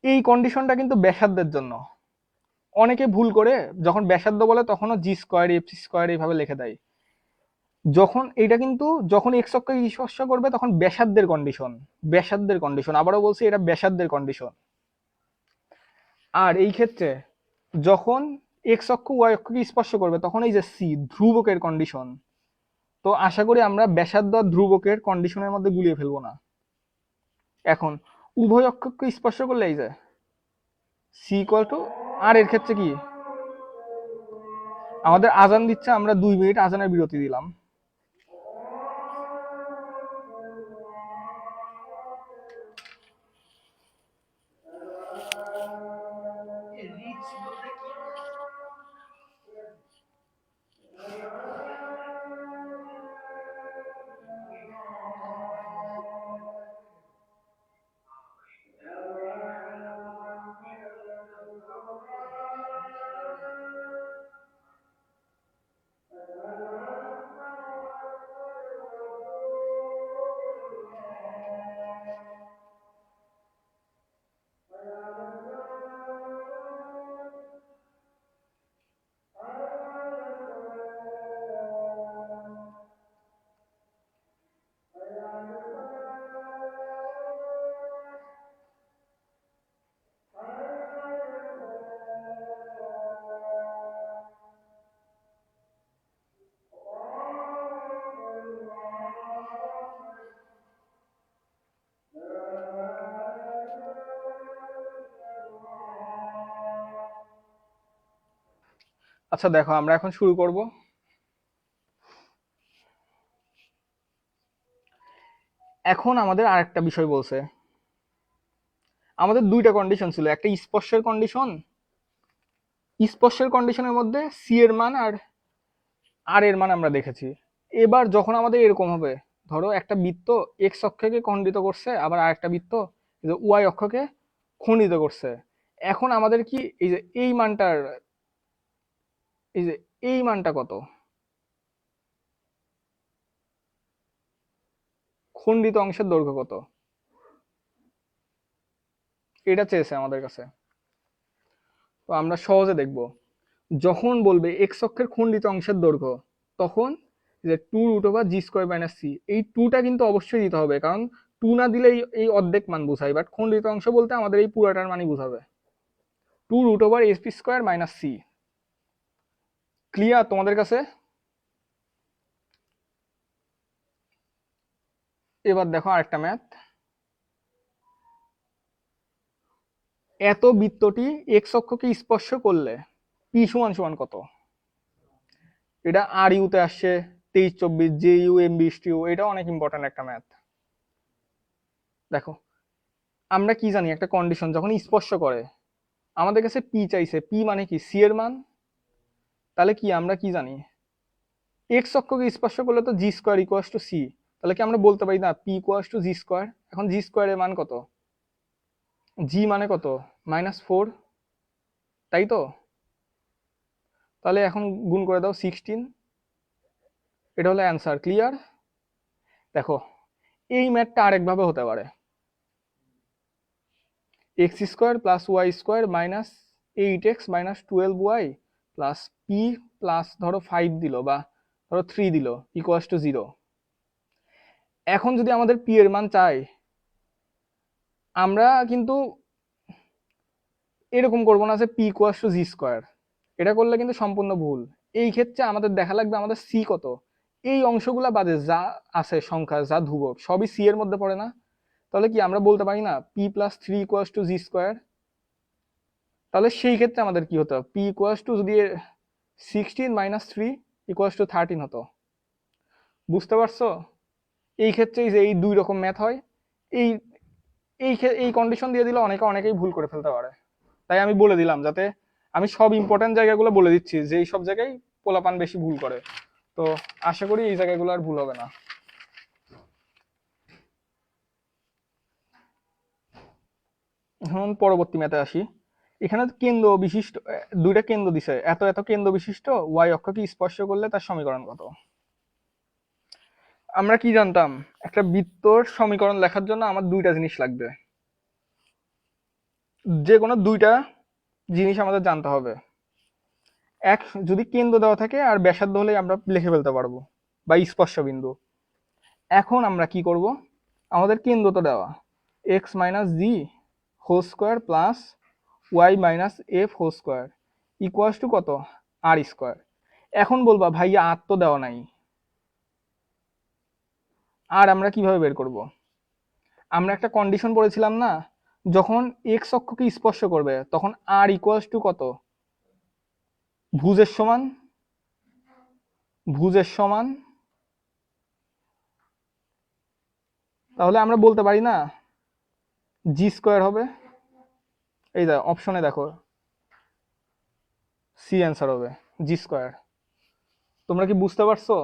এই কন্ডিশনটা কিন্তু ব্যাসার্ধের জন্য। অনেকে ভুল করে যখন ব্যাসার্ধ বলে তখনও জি স্কোয়ার এফ স্কোয়ার এইভাবে লিখে দেয়। যখন এটা কিন্তু যখন এক্স অক্ষকে স্পর্শ করবে তখন ব্যাসার্ধের কন্ডিশন, ব্যাসার্ধের কন্ডিশন, আবারও বলছি এটা ব্যাসার্ধের কন্ডিশন। আর এই ক্ষেত্রে যখন এক্স অক্ষ ওয়াই অক্ষকে স্পর্শ করবে তখন এই যে সি, ধ্রুবকের কন্ডিশন। তো আশা করি আমরা ব্যাসার্ধ আর ধ্রুবকের কন্ডিশনের মধ্যে গুলিয়ে ফেলবো না। এখন উভয় অক্ষকে স্পর্শ করলে এই যে সি ইকুয়াল টু আর, এর ক্ষেত্রে কি আমাদের আজান দিচ্ছে, আমরা 2 মিনিট আজানের বিরতি দিলাম। আচ্ছা দেখো, আমরা এখন শুরু করব। এখন আমাদের আরেকটা বিষয় বলছে, আমাদের দুইটা কন্ডিশন ছিল, একটা স্পর্শের কন্ডিশন, স্পর্শের কন্ডিশনের মধ্যে সি এর মান আর আর এর মান আমরা দেখেছি। এবার যখন আমাদের এরকম হবে, ধরো একটা বৃত্ত এক্স অক্ষকে খণ্ডিত করছে, আবার আরেকটা বৃত্ত ওয়াই অক্ষকে খণ্ডিত করছে। এখন আমাদের কি এই যে এই মানটার এই যে এই মানটা কত, খণ্ডিত অংশের দৈর্ঘ্য কত, এটা চেয়েছে আমাদের কাছে। তো আমরা সহজে দেখব, যখন বলবে এক্স অক্ষের খণ্ডিত অংশের দৈর্ঘ্য, তখন যে 2√g²-c, এই 2টা কিন্তু অবশ্যই দিতে হবে, কারণ 2 না দিলে এই অর্ধেক মান বোঝায়, বাট খণ্ডিত অংশ বলতে আমাদের এই পুরাটার মানই বোঝাবে। 2√ab² - c। ক্লিয়ার তোমাদের কাছে? এবার দেখো আরেকটা ম্যাথ। এত বৃত্তটি এক্স অক্ষকে স্পর্শ করলে পি সমান সমান কত? এটা আর ইউতে আসছে 23-24, জে ইউ এম 20 এটা অনেক ইম্পর্টেন্ট একটা ম্যাথ। দেখো আমরা কি জানি, একটা কন্ডিশন যখন স্পর্শ করে আমাদের কাছে পি চাইছে, পি মানে কি সি এর মান। তাহলে কি আমরা কি জানি, এক্স অক্ষকে স্পর্শ করলে তো g²= c, তাহলে কি আমরা বলতে পারি না p=g²? এখন g² এর মান কত, জি মানে কত, -4, তাই তো? তাহলে এখন গুণ করে দাও 16, এটা হলো অ্যান্সার। ক্লিয়ার? দেখো এই ম্যাথটা আরেকভাবে হতে পারে, x² + y² - 8x - 12y + p plus ধরো 5 দিল বা ধরো 3 দিল = 0। এখন যদি আমাদের p এর মান চাই, আমরা কিন্তু এরকম করবো না যে p=g², এটা করলে কিন্তু সম্পূর্ণ ভুল। এই ক্ষেত্রে আমাদের দেখা লাগবে আমাদের c কত, এই অংশগুলা বাদে যা আছে সংখ্যা, যা ধ্রুবক সবই c এর মধ্যে পড়ে না। তাহলে কি আমরা বলতে পারি না p + 3 = g²? তাহলে সেই ক্ষেত্রে আমাদের কি হতো, p যদি 16 - 3 = 13 হতো। বুঝতে পারছো? এই ক্ষেত্রে যে এই দুই রকম ম্যাথ হয়, এই এই কন্ডিশন দিয়ে দিলে অনেকেই ভুল করে ফেলতে পারে। তাই আমি বলে দিলাম, যাতে আমি সব ইম্পর্টেন্ট জায়গাগুলো বলে দিচ্ছি যে এই সব জায়গায় পোলাপান বেশি ভুল করে। তো আশা করি এই জায়গাগুলো আর ভুল হবে না। এখন পরবর্তী ম্যাথে আসি। এখানে কেন্দ্র বিশিষ্ট দুইটা কেন্দ্র দিছে, এত এত কেন্দ্র বিশিষ্ট ওয়াই অক্ষকে স্পর্শ করলে তার সমীকরণ কত? আমরা কি জানতাম, একটা বৃত্তর সমীকরণ লেখার জন্য আমার দুইটা জিনিস লাগবে, যে কোনো দুইটা জিনিস আমাদের জানতে হবে। এক, যদি কেন্দ্র দেওয়া থাকে আর ব্যাসার্ধ হলে আমরা লিখে ফেলতে পারবো, বা স্পর্শ বিন্দু। এখন আমরা কি করব, আমাদের কেন্দ্র তো দেওয়া x - g² + y - f² কত, r²। এখন বলবা ভাইয়া আর তো দেওয়া নাই, আর আমরা কিভাবে বের করব? আমরা একটা কন্ডিশন পড়েছিলাম না, যখন এক্স অক্ষকে স্পর্শ করবে তখন r কত, ভুজের সমান, ভুজের সমান। তাহলে আমরা বলতে পারি না g² হবে, এই দেখো অপশনে দেখো সি অ্যান্সার হবে g²। তোমরা কি বুঝতে পারছো?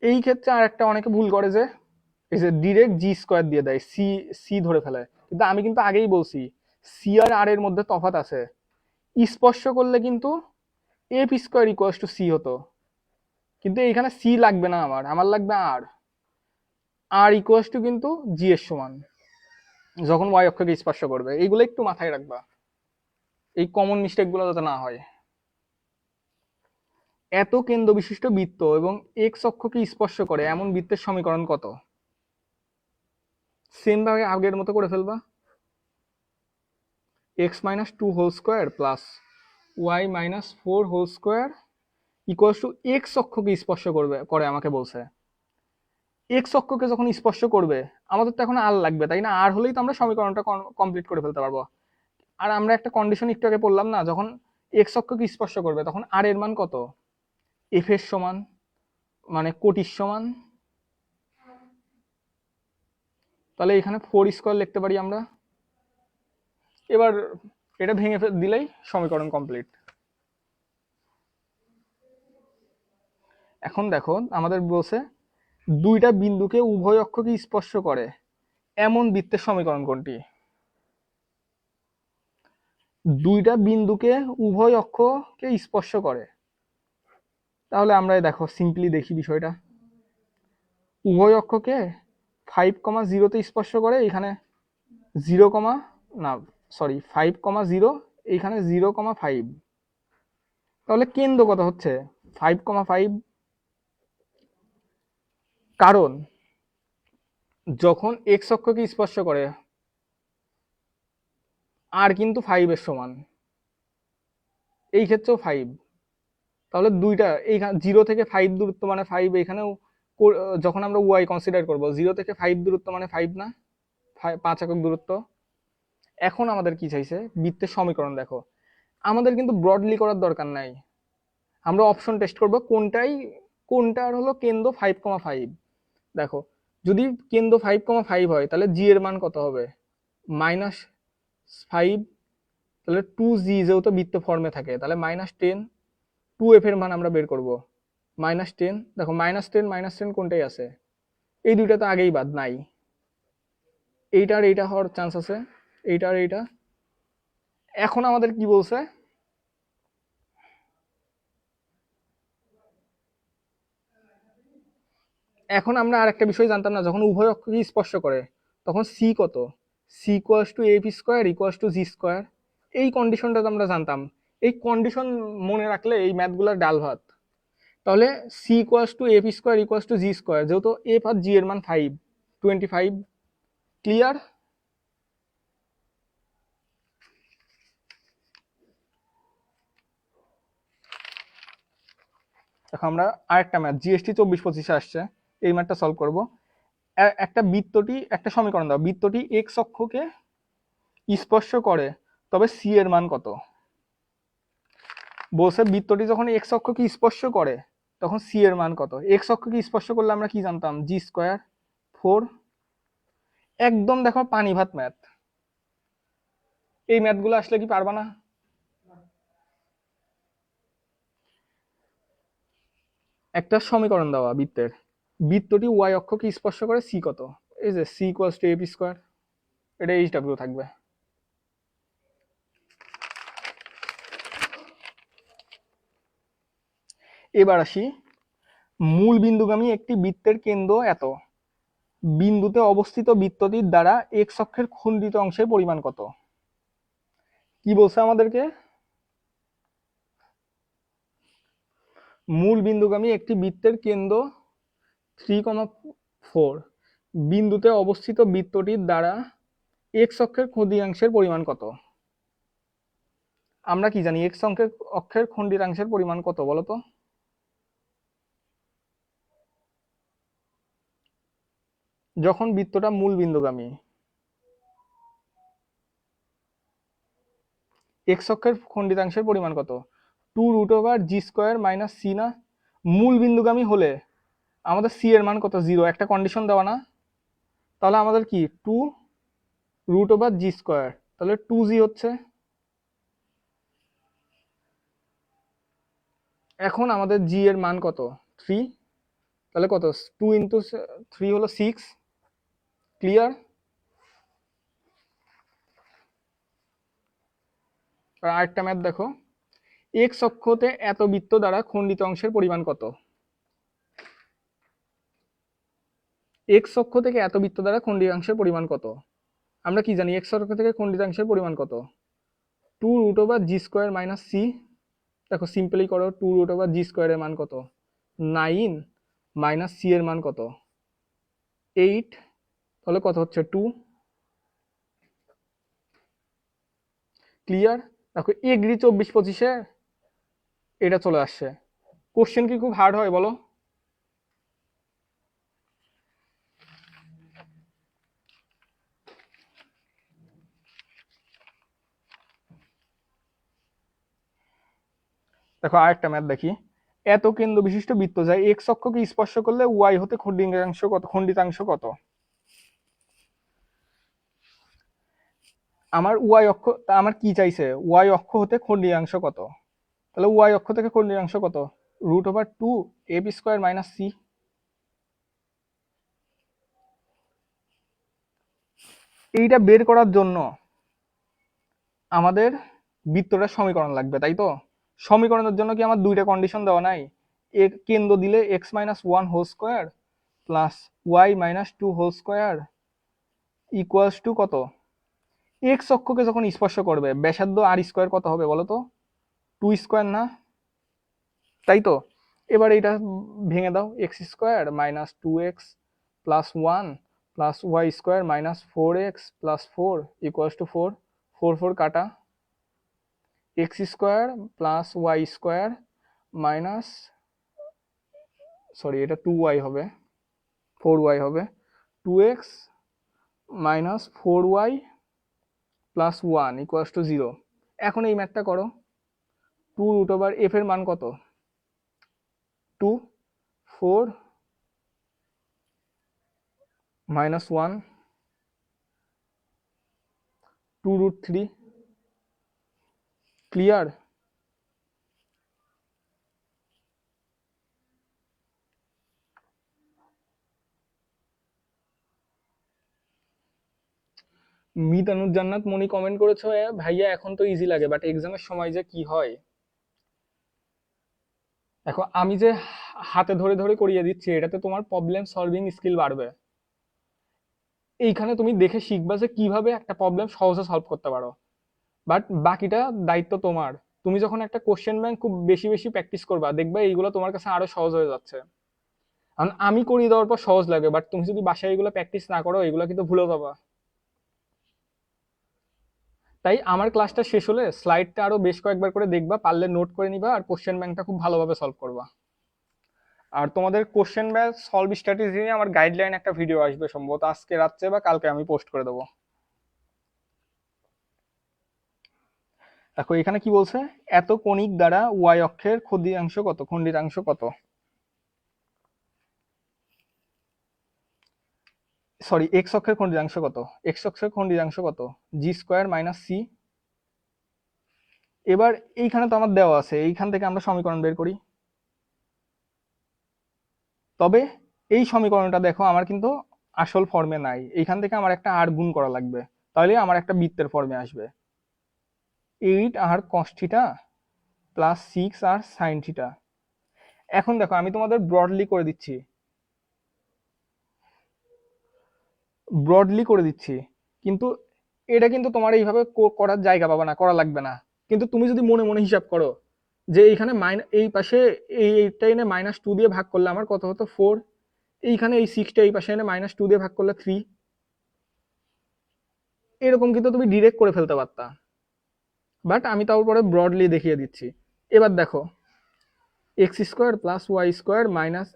এই ক্ষেত্রে আর একটা অনেকে ভুল করে যে এই যে ডিরেক্ট g² দিয়ে দেয়, সি সি ধরে ফেলে, কিন্তু আমি কিন্তু আগেই বলছি সি আর আর এর মধ্যে তফাৎ আছে। স্পর্শ করলে কিন্তু f² = c হতো, কিন্তু এখানে সি লাগবে না, আমার লাগবে আর, কিন্তু জি এর সমান যখন ওয়াই অক্ষকে স্পর্শ করবে। এইগুলো একটু মাথায় রাখবা, এই কমন মিস্টেক গুলো যাতে না হয়। এত কেন্দ্র বিশিষ্ট বৃত্ত এবং এক্স অক্ষকে স্পর্শ করে এমন বৃত্তের সমীকরণ কত? সেম ভাবে আগের মতো করে ফেলবা, x - 2² + y - 4² = এক্স অক্ষকে স্পর্শ করে আমাকে বলছে। এক্স অক্ষকে যখন স্পর্শ করবে আমাদের তো এখন আর লাগবে, তাই না? আর হলেই তো আমরা সমীকরণটা কমপ্লিট করে ফেলতে পারবো। আর আমরা একটা কন্ডিশন একটু আগে পড়লাম না, যখন এক্স অক্ষকে স্পর্শ করবে তখন আর এর মান কত, এফ এর সমান, মানে কোটির সমান। তাহলে এখানে 4² লিখতে পারি আমরা। এবার এটা ভেঙে দিলেই সমীকরণ কমপ্লিট। এখন দেখো আমাদের বলছে দুইটা বিন্দুকে উভয় অক্ষকে স্পর্শ করে এমন বৃত্তের সমীকরণ কোনটি? দুইটা বিন্দুকে উভয় অক্ষকে স্পর্শ করে। তাহলে আমরা দেখো সিম্পলি দেখি বিষয়টা। উভয় অক্ষকে 5,0 স্পর্শ করে, এখানে 0, না সরি 5,0, এইখানে 0,5। তাহলে কেন্দ্র কত হচ্ছে 5,5। কারণ যখন এক্স অক্ষকে স্পর্শ করে আর কিন্তু 5 এর সমান, এই ক্ষেত্রেও 5। তাহলে দুইটা এইখানে 0 থেকে 5 দূরত্ব মানে 5, এখানেও যখন আমরা ওয়াই কনসিডার করব 0 থেকে 5 দূরত্ব মানে 5 না, 5 একক দূরত্ব। এখন আমাদের কি চাইছে, বৃত্তের সমীকরণ দেখো। আমাদের কিন্তু ব্রডলি করার দরকার নাই, আমরা অপশন টেস্ট করব কোনটার হলো কেন্দ্র 5,5। দেখো যদি কেন্দ্র 5,5 হয় তাহলে জি এর মান কত হবে, -5। তাহলে 2g যেহেতু বৃত্ত ফর্মে থাকে, তাহলে -10। 2f এর মান আমরা বের করব -10। দেখো -10 -10 কোনটাই আছে, এই দুইটা তো আগেই বাদ নাই, এইটা আর এইটা হওয়ার চান্স আছে, এইটা আর এইটা। এখন আমাদের কি বলছে, এখন আমরা আর একটা বিষয় জানতাম না, যখন উভয় অক্ষকে স্পর্শ করে তখন সি কত, C equals to F square equals to G square. এই কন্ডিশনটা তো আমরা জানতাম, এই কন্ডিশন মনে রাখলে এই ম্যাথগুলোর ডাল ভাত। তাহলে C equals to F square equals to G square, যেহেতু এফ আর জি এর মান 25। ক্লিয়ার? দেখো আমরা আরেকটা ম্যাথ জিএসটি 24-25 আসছে, এই ম্যাথটা সলভ করব। একটা বৃত্তটি, একটা সমীকরণ দাও, বৃত্তটি এক্স অক্ষকে স্পর্শ করে তবে সি এর মান কত। বলছে বৃত্তটি যখন এক্স অক্ষকে স্পর্শ করে তখন সি এর মান কত। এক্স অক্ষকে স্পর্শ করলে আমরা কি জানতাম, জি স্কোয়ার 4। একদম দেখো পানি ভাত ম্যাথ, এই ম্যাথগুলো আসলে কি পারবা না? একটা সমীকরণ দেওয়া বৃত্তের, বৃত্তটি ওয়াই অক্ষকে স্পর্শ করে, সি কত, এই যে C equals to F square, এটা এইচ ডাব্লিউ থাকবে। এবার আসি, মূল বিন্দুগামী একটি বৃত্তের কেন্দ্র এত, বিন্দুতে অবস্থিত বৃত্তটির দ্বারা এক্স অক্ষের খণ্ডিত অংশের পরিমাণ কত। কি বলছে আমাদেরকে, মূল বিন্দুগামী একটি বৃত্তের কেন্দ্র 3,4, বিন্দুতে অবস্থিত বৃত্তটির দ্বারা এক্স অক্ষের খণ্ডিতাংশের পরিমাণ কত। আমরা কি জানি এক্স অক্ষের খণ্ডিতাংশের পরিমাণ কত বলতো, যখন বৃত্তটা মূল বিন্দুগামী। এক্স অক্ষের খণ্ডিতাংশের পরিমাণ কত, 2√g² - c না। মূল বিন্দুগামী হলে আমাদের সি এর মান কত, 0, একটা কন্ডিশন দেওয়া না। তাহলে আমাদের কি 2√g², তাহলে 2g হচ্ছে। এখন আমাদের জি এর মান কত, 3। তাহলে কত, 2 ইন্টু 3 হলো 6। ক্লিয়ার? আর আরেকটা ম্যাথ দেখো, এক্স অক্ষতে এত বৃত্ত দ্বারা খণ্ডিত অংশের পরিমাণ কত। এক্স অক্ষ থেকে এত বৃত্ত দ্বারা খণ্ডিতাংশের পরিমাণ কত। আমরা কি জানি এক্স অক্ষ থেকে খণ্ডিতাংশের পরিমাণ কত, 2√g² - c। দেখো সিম্পলি করো, 2√g² এর মান কত, 9, - c এর মান কত, 8। তাহলে কত হচ্ছে, 2। ক্লিয়ার? দেখো এগ্রি 24-25-এ এটা চলে আসছে। কোশ্চেন কি খুব হার্ড হয় বলো? দেখো আরেকটা ম্যাথ দেখি, এত কেন্দ্র বিশিষ্ট বৃত্ত যায় এক্স অক্ষকে স্পর্শ করলে ওয়াই হতে খণ্ডিতাংশ কত। আমার ওয়াই অক্ষ, আমার কি চাইছে, ওয়াই অক্ষ হতে খণ্ডিতাংশ কত। তাহলে ওয়াই অক্ষ থেকে খণ্ডিতাংশ কত, √2 f² - c। এইটা বের করার জন্য আমাদের বৃত্তটার সমীকরণ লাগবে, তাই তো? সমীকরণের জন্য কি আমার দুইটা কন্ডিশন দেওয়া নাই? কেন্দ্র দিলে X minus one whole square plus Y minus two whole square equals to কত? এক্স অক্ষকে যখন স্পর্শ করবে ব্যাসার্ধ আর স্কোয়ার কত হবে বলো তো? টু স্কোয়ার না, তাই তো? এবার এটা ভেঙে দাও, x square minus two x plus one plus Y square minus four x plus four equals to four. Four four কাটা, x square plus Y square minus, sorry এটা টু ওয়াই হবে, ফোর ওয়াই হবে, two x minus four y plus one equals to zero. এখন এই ম্যাথটা করো, two root over F এর মান কত? Two, four minus one, two root three. Clear? Mitanur Jannat Moni comment করেছো, ভাইয়া এখন তো ইজি লাগে বাট এক্সামের সময় যে কি হয়। দেখো আমি যে হাতে ধরে ধরে করিয়ে দিচ্ছি এটাতে তোমার প্রবলেম সলভিং স্কিল বাড়বে। এইখানে তুমি দেখে শিখবা যে কিভাবে একটা প্রবলেম সহজে সলভ করতে পারো, বাট বাকিটা দায়িত্ব তোমার। তুমি যখন একটা কোশ্চেন ব্যাংক খুব বেশি বেশি প্র্যাকটিস করবা দেখবা এইগুলো তোমার কাছে আরো সহজ হয়ে যাচ্ছে। কারণ আমি করিয়ে দেওয়ার পর সহজ লাগে, বাট তুমি যদি বাসায় এগুলো প্র্যাকটিস না করো এগুলো কিন্তু ভুলে যাবা। তাই আমার ক্লাসটা শেষ হলে স্লাইডটা আরো বেশ কয়েকবার করে দেখবা, পারলে নোট করে নিবা আর কোশ্চেন ব্যাংকটা খুব ভালোভাবে সলভ করবা। আর তোমাদের কোশ্চেন ব্যাংক সলভ স্ট্র্যাটেজি নিয়ে আমার গাইডলাইন একটা ভিডিও আসবে সম্ভবত আজকে রাত্রে বা কালকে আমি পোস্ট করে দেবো। দেখো এখানে কি বলছে, এত কণিক দ্বারা ওয়াই অক্ষের খন্ডিতাংশ কত? খন্ডিতাংশ কত, সরি এক্স অক্ষের খন্ডিতাংশ কত? এক্স অক্ষের খন্ডিতাংশ কত? G square minus C. এবার এইখানে তো আমার দেওয়া আছে, এইখান থেকে আমরা সমীকরণ বের করি। তবে এই সমীকরণটা দেখো আমার কিন্তু আসল ফর্মে নাই, এইখান থেকে আমার একটা আর গুণ করা লাগবে, তাহলে আমার একটা বৃত্তের ফর্মে আসবে। এইট আর কস থিটা প্লাস সিক্স আর সাইন থিটা। এখন দেখো আমি তোমাদের ব্রডলি করে দিচ্ছি, ব্রডলি করে দিচ্ছি, কিন্তু এটা কিন্তু তোমার এইভাবে করার জায়গা পাবে না, করা লাগবে না। কিন্তু তুমি যদি মনে মনে হিসাব করো যে এইখানে এই পাশে এইটা এনে মাইনাস টু দিয়ে ভাগ করলে আমার কত হতো? ফোর। এইখানে এই সিক্সটা এই পাশে এনে মাইনাস টু দিয়ে ভাগ করলে থ্রি। এরকম কিন্তু তুমি ডিরেক্ট করে ফেলতে পারতা, বাট আমি তার উপরে ব্রডলি দেখিয়ে দিচ্ছি। এবার দেখো X square plus Y square minus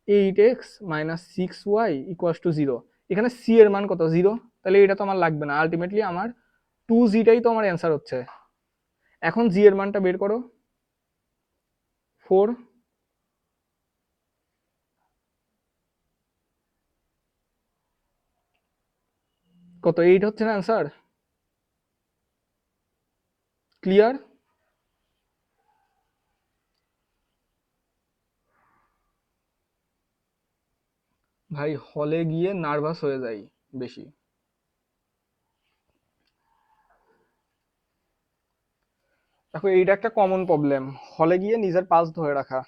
eight X minus six Y equals to zero. এখানে সি এর মান কত? জিরো। তাহলে এটা তো আমার লাগবে না, আলটিমেটলি আমার টু জিটাই তো আমার অ্যান্সার হচ্ছে। এখন জি এর মানটা বের করো, ফোর। কত? এইট হচ্ছে না অ্যান্সার? ক্লিয়ার? ভাই হলে গিয়ে নার্ভাস হয়ে যাই বেশি। দেখো এইটা একটা কমন প্রবলেম, হলে গিয়ে নিজের পাস ধরে রাখা।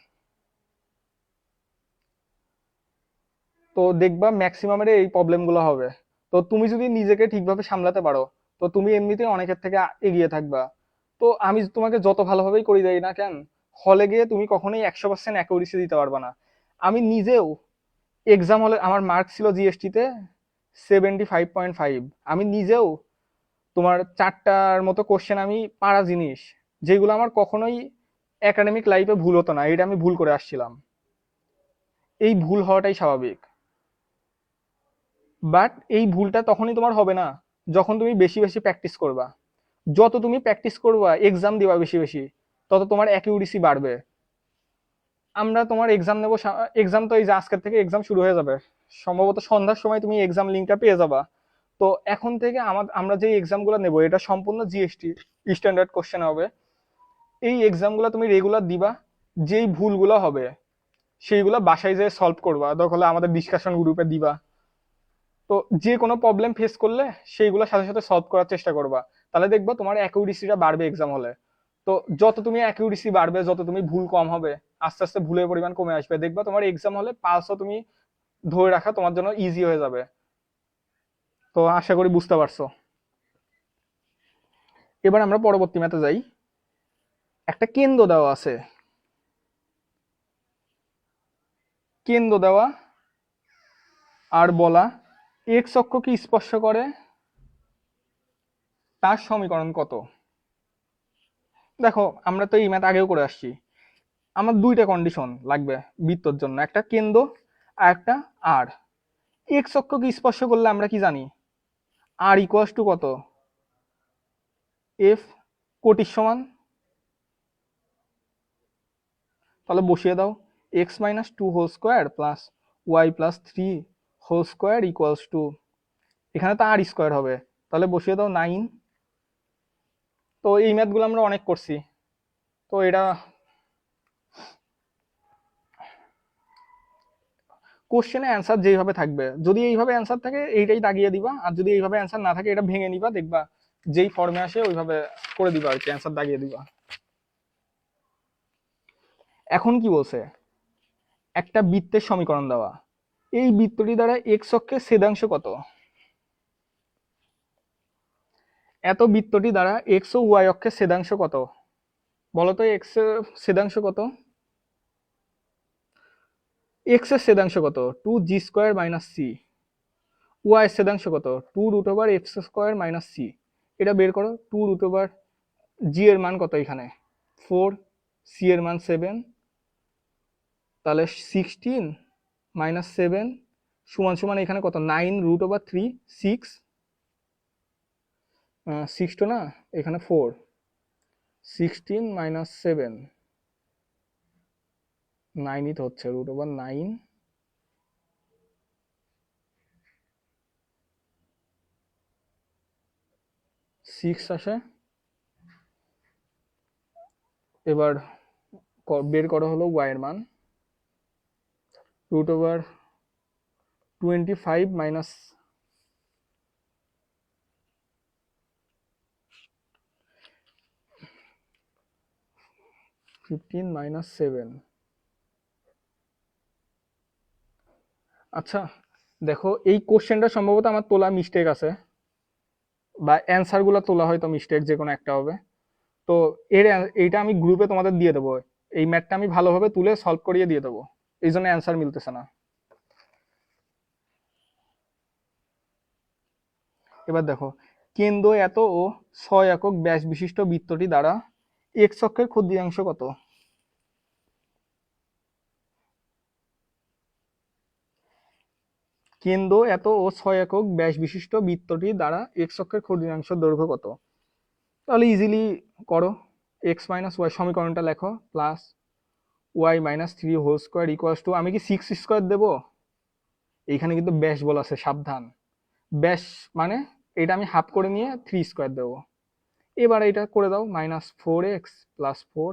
তো দেখবা ম্যাক্সিমামের এই প্রবলেমগুলো হবে। তো তুমি যদি নিজেকে ঠিকভাবে সামলাতে পারো তো তুমি এমনিতেই অনেকের থেকে এগিয়ে থাকবা। তো আমি তোমাকে যত ভালোভাবেই করি দেই না কেন, হলে গিয়ে তুমি কখনোই 100% অ্যাকুরেসি দিতে পারবা না। আমি নিজেও এক্সাম হলে আমার মার্ক ছিল জিএসটি তে 75.5। আমি নিজেও তোমার চারটার মতো কোশ্চেন আমি পারা জিনিস যেগুলো আমার কখনোই একাডেমিক লাইফে ভুল হতো না, এটা আমি ভুল করে আসছিলাম। এই ভুল হওয়াটাই স্বাভাবিক, বাট এই ভুলটা তখনই তোমার হবে না যখন তুমি বেশি বেশি প্র্যাকটিস করবা। যত তুমি প্র্যাকটিস করবা এক্সাম দিবা বেশি বেশি, তত তোমার অ্যাকিউরেসি বাড়বে। আমরা তোমার এক্সাম নেবো, এক্সাম তো এই যে আজকের থেকে এক্সাম শুরু হয়ে যাবে, সম্ভবত সন্ধ্যার সময় তুমি এক্সাম লিঙ্কটা পেয়ে যাবা। তো এখন থেকে আমরা যে এক্সামগুলো নেব এটা সম্পূর্ণ জিএসটি স্ট্যান্ডার্ড কোশ্চেন হবে। এই এক্সামগুলো তুমি রেগুলার দিবা, যেই ভুলগুলো হবে সেইগুলো বাসায় যেয়ে সলভ করবা, দরকার হলে আমাদের ডিসকাশন গ্রুপে দিবা। তো যে কোনো প্রবলেম ফেস করলে সেইগুলো সাথে সাথে সলভ করার চেষ্টা করবা, তাহলে দেখবা তোমার অ্যাকিউরেসিটা বাড়বে এক্সাম হলে। তো যত তুমি অ্যাকিউরেসি বাড়বে, যত তুমি ভুল কম হবে, আস্তে আস্তে ভুলের পরিমাণ কমে আসবে, দেখবা তোমার এক্সাম হলে পাসও তুমি ধরে রাখা তোমার জন্য ইজি হয়ে যাবে। তো আশা করি বুঝতে পারছো। এবার আমরা পরবর্তী ম্যাথে যাই। একটা কেন্দ্র দেওয়া আছে, কেন্দ্র দেওয়া আর বলা এক্স অক্ষকে স্পর্শ করে তার সমীকরণ কত। দেখো আমরা তো এই ম্যাথ আগেও করে আসছি। আমার দুইটা কন্ডিশন লাগবে বৃত্তর জন্য, একটা কেন্দ্র আর একটা আর। এক্স অক্ষকে স্পর্শ করলে আমরা কি জানি, আর ইকুয়ালস টু কত, এফ কোটির সমান। তাহলে বসিয়ে দাও, X minus two whole square plus Y plus three whole square equals to, এখানে তো আর স্কোয়ার হবে, তাহলে বসিয়ে দাও 9। তো এই ম্যাথগুলো আমরা অনেক করছি। তো এটা কোশ্চেনে অ্যান্সার যেইভাবে থাকবে, যদি এইভাবে অ্যান্সার থাকে এইটাই দাগিয়ে দিবা, আর যদি এইভাবে অ্যান্সার না থাকে এটা ভেঙে নিবা, দেখবা যেই ফর্মে আসে ওইভাবে করে দিবা আর কি, অ্যান্সার দাগিয়ে দিবা। এখন কি বলছে, একটা বৃত্তের সমীকরণ দেওয়া, এই বৃত্তটি দ্বারা এক্স অক্ষের ছেদাংশ কত। এত বৃত্তটি দ্বারা এক্স ও ওয়াই অক্ষের ছেদাংশ কত, বলতো এক্স এর ছেদাংশ কত। এক্স এর ছেদাংশ কত, 2g² - c। ওয়াই এর ছেদাংশ কত, 2√x² - c। এটা বের করো, 2√g এর মান কত, এখানে 4, c এর মান 7, তাহলে 16 - 7 সমান সমান এখানে কত, 9√3, 6, 6 তো না, এখানে 4, 16 - 7, 9ই তো হচ্ছে, √9, 6 আসে। এবার বের করা হলো ওয়াই এর মান, √25 মাইনাস 15 - 7। আচ্ছা দেখো, এই কোশ্চেনটা সম্ভবত আমার তোলা মিস্টেক আছে, বা অ্যান্সার গুলো তোলা হয়তো মিস্টেক, যে কোনো একটা হবে। তো এইটা আমি গ্রুপে তোমাদের দিয়ে দেবো, এই ম্যাথটা আমি ভালোভাবে তুলে সলভ করিয়ে দিয়ে দেবো, এই জন্য অ্যান্সার মিলতেছে না। এবার দেখো, কেন্দ্র এত ও 6 একক ব্যাস বিশিষ্ট বৃত্তটি দ্বারা এক্স অক্ষের ক্ষুদ্রাংশ কত। কেন্দ্র এত ও 6 একক ব্যাস বিশিষ্ট বৃত্তটি দ্বারা এক্স অক্ষের ক্ষুদ্রাংশ দৈর্ঘ্য কত। তাহলে ইজিলি করো, এক্স মাইনাস ওয়াই সমীকরণটা লেখো, plus y - 3 whole square equals to, আমি কি 6² দেবো, এইখানে কিন্তু ব্যাস বলা আছে, সাবধান। ব্যাস মানে এটা আমি হাফ করে নিয়ে 3² দেবো। এবার এটা করে দাও, -4x + 4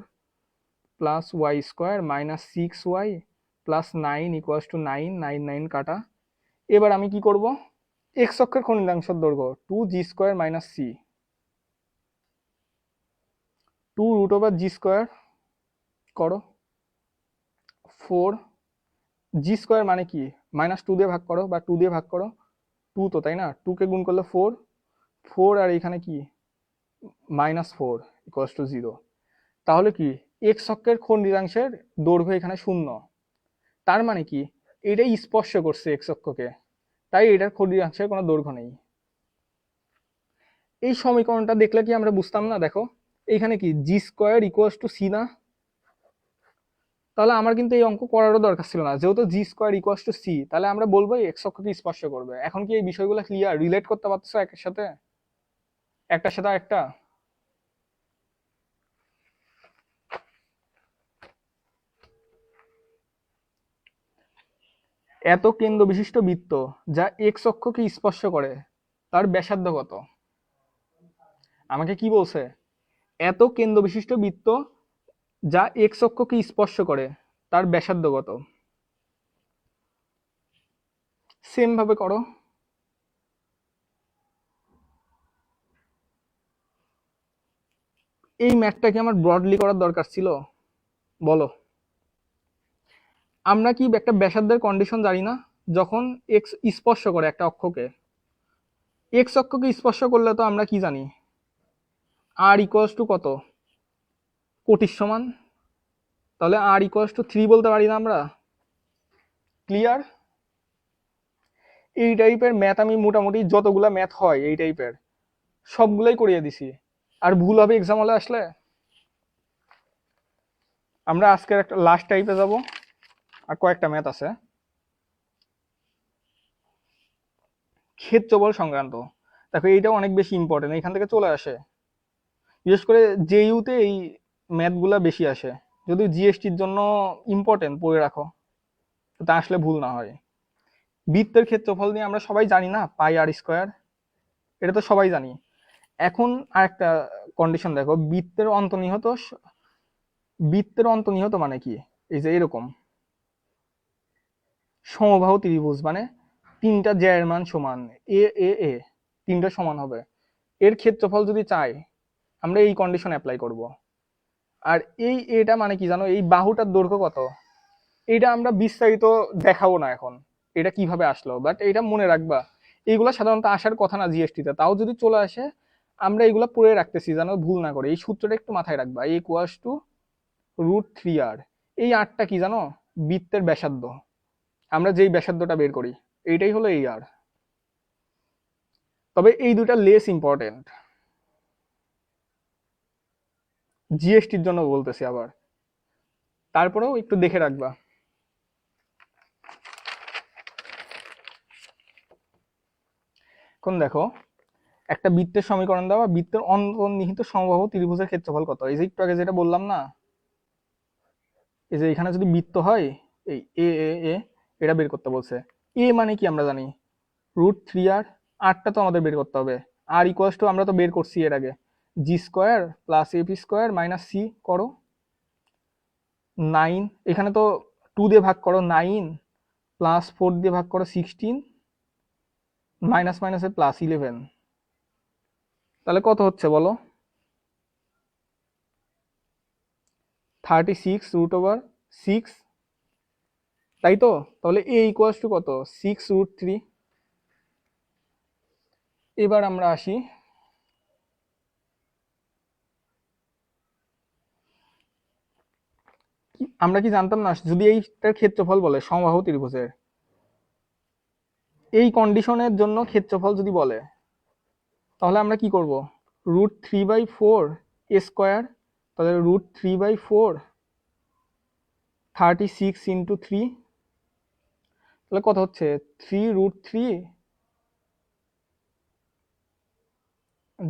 plus y² -6y plus 9 equals two 9, 9 9 কাটা। এবার আমি কি করব, এক্স অক্ষের ক্ষুদ্রাংশের দৈর্ঘ্য 2g² - c, 2√g² করো, 4 g² মানে কি, -2 দিয়ে ভাগ করো, বা 2 দিয়ে ভাগ করো, 2 তো তাই না, 2 কে গুণ করলে 4, 4 আর এখানে কি -4 ইকুয়ালস টু 0। তাহলে কি, এক্স অক্ষের ক্ষুদ্রাংশের দৈর্ঘ্য এখানে 0, তার মানে কি এটাই স্পর্শ করছে এক্স অক্ষকে, তাই এটার ক্ষুদ্রাংশের কোনো দৈর্ঘ্য নেই। এই সমীকরণটা দেখলে কি আমরা বুঝতাম না, দেখো এইখানে কি g² ইকুয়ালস টু c না, তাহলে আমার কিন্তু এই অঙ্ক করারও দরকার ছিল না, যেহেতু g² ইকুয়ালস টু c, তাহলে আমরা বলবো এক্স অক্ষকে স্পর্শ করবে। এখন কি এই বিষয়গুলো ক্লিয়ার, রিলেট করতে পারতেছো একের সাথে, একটার সাথে একটা। এত কেন্দ্র বিশিষ্ট বৃত্ত যা এক্স অক্ষকে স্পর্শ করে তার ব্যাসার্ধ কত। আমাকে কি বলছে, এত কেন্দ্র বিশিষ্ট বৃত্ত যা এক্স অক্ষকে স্পর্শ করে তার ব্যাসার্ধ কত। সেম ভাবে করো, এই ম্যাথটা কি আমার ব্রডলি করার দরকার ছিল? বলো। আমরা কি একটা ব্যাসার্ধের কন্ডিশন জানি না? যখন এক্স স্পর্শ করে একটা অক্ষকে, এক্স অক্ষকে স্পর্শ করলে তো আমরা কি জানি, আর ইকুয়ালস টু কত, কোটির সমান। তাহলে আর ইকুয়ালস টু 3 বলতে পারি না আমরা? ক্লিয়ার? এই টাইপের ম্যাথ আমি মোটামুটি যতগুলা ম্যাথ হয় এই টাইপের সবগুলাই করিয়ে দিছি। আর ভুল হবে এক্সাম হলে আসলে। আমরা আজকের একটা লাস্ট টাইপে যাব, আর কয়েকটা ম্যাথ আছে। ক্ষেত্রবল সংক্রান্ত। দেখো এইটা অনেক বেশি ইম্পর্টেন্ট, এখান থেকে চলে আসে। বিশেষ করে জেইউতে এই ম্যাথগুলা বেশি আসে। যদি জিএসটির জন্য ইম্পর্টেন্ট পড়ে রাখো, তা আসলে ভুল না হয়। বৃত্তের ক্ষেত্রফল নিয়ে আমরা সবাই জানি না, পাই আর স্কোয়ার, এটা তো সবাই জানি। এখন আরেকটা কন্ডিশন দেখো, বৃত্তের অন্তর্নিহিত মানে কি? এই যে এরকম সমবাহু ত্রিভুজ, মানে তিনটা জ্যায়ের মান সমান, এ এ এ তিনটা সমান হবে, এর ক্ষেত্রফল যদি চাই আমরা এই কন্ডিশন অ্যাপ্লাই করব। আর এই এটা মানে কি জানো, এই বাহুটার দৈর্ঘ্য কত, এটা আমরা বিস্তারিত দেখাবো না এখন এটা কিভাবে আসলো, বাট এটা মনে রাখবা। এইগুলো সাধারণত আসার কথা না জিএসটিতে, তাও যদি চলে আসে আমরা এইগুলো পড়ে রাখতেছি যেন ভুল না করে। এই সূত্রটা একটু মাথায় রাখবা, এ ইকুয়ালস টু √3r। এই আরটা কি জানো, বৃত্তের ব্যাসার্ধ, আমরা যেই ব্যাসার্ধটা বের করি এইটাই হলো এই আর। তবে এই দুটা লেস ইম্পর্টেন্ট, জিএসটির জন্য বলতেছি আবার, তারপরেও একটু দেখে রাখবা। এখন দেখো, একটা বৃত্তের সমীকরণ দেওয়া, বৃত্তের অন্তর্নিহিত সমবাহু ত্রিভুজের ক্ষেত্রফল কত। এই যে একটু আগে যেটা বললাম না, এই যে এখানে যদি বৃত্ত হয়, এই এ এ এ এটা বের করতে বলছে। এ মানে কি আমরা জানি, √3r। আরটা তো আমাদের বের করতে হবে। আর ইকুয়ালস টু আমরা তো বের করছি এর আগে, g² + f² - c করো 9, এখানে তো 2 দিয়ে ভাগ করো 9, +4 দিয়ে ভাগ করো 16, মাইনাস মাইনাসে +11, তাহলে কত হচ্ছে বলো? 36√6, তাই তো? তাহলে এ ইকুয়ালস টু কত, 6√3। এবার আমরা আসি, আমরা কি জানতাম না, যদি এইটার ক্ষেত্রফল বলে সমবাহু ত্রিভুজের, এই কন্ডিশনের জন্য ক্ষেত্রফল যদি বলে, তাহলে আমরা কি করব, √3/4 তাহলে √3/4 36 × 3, তাহলে কত হচ্ছে, 3√3 /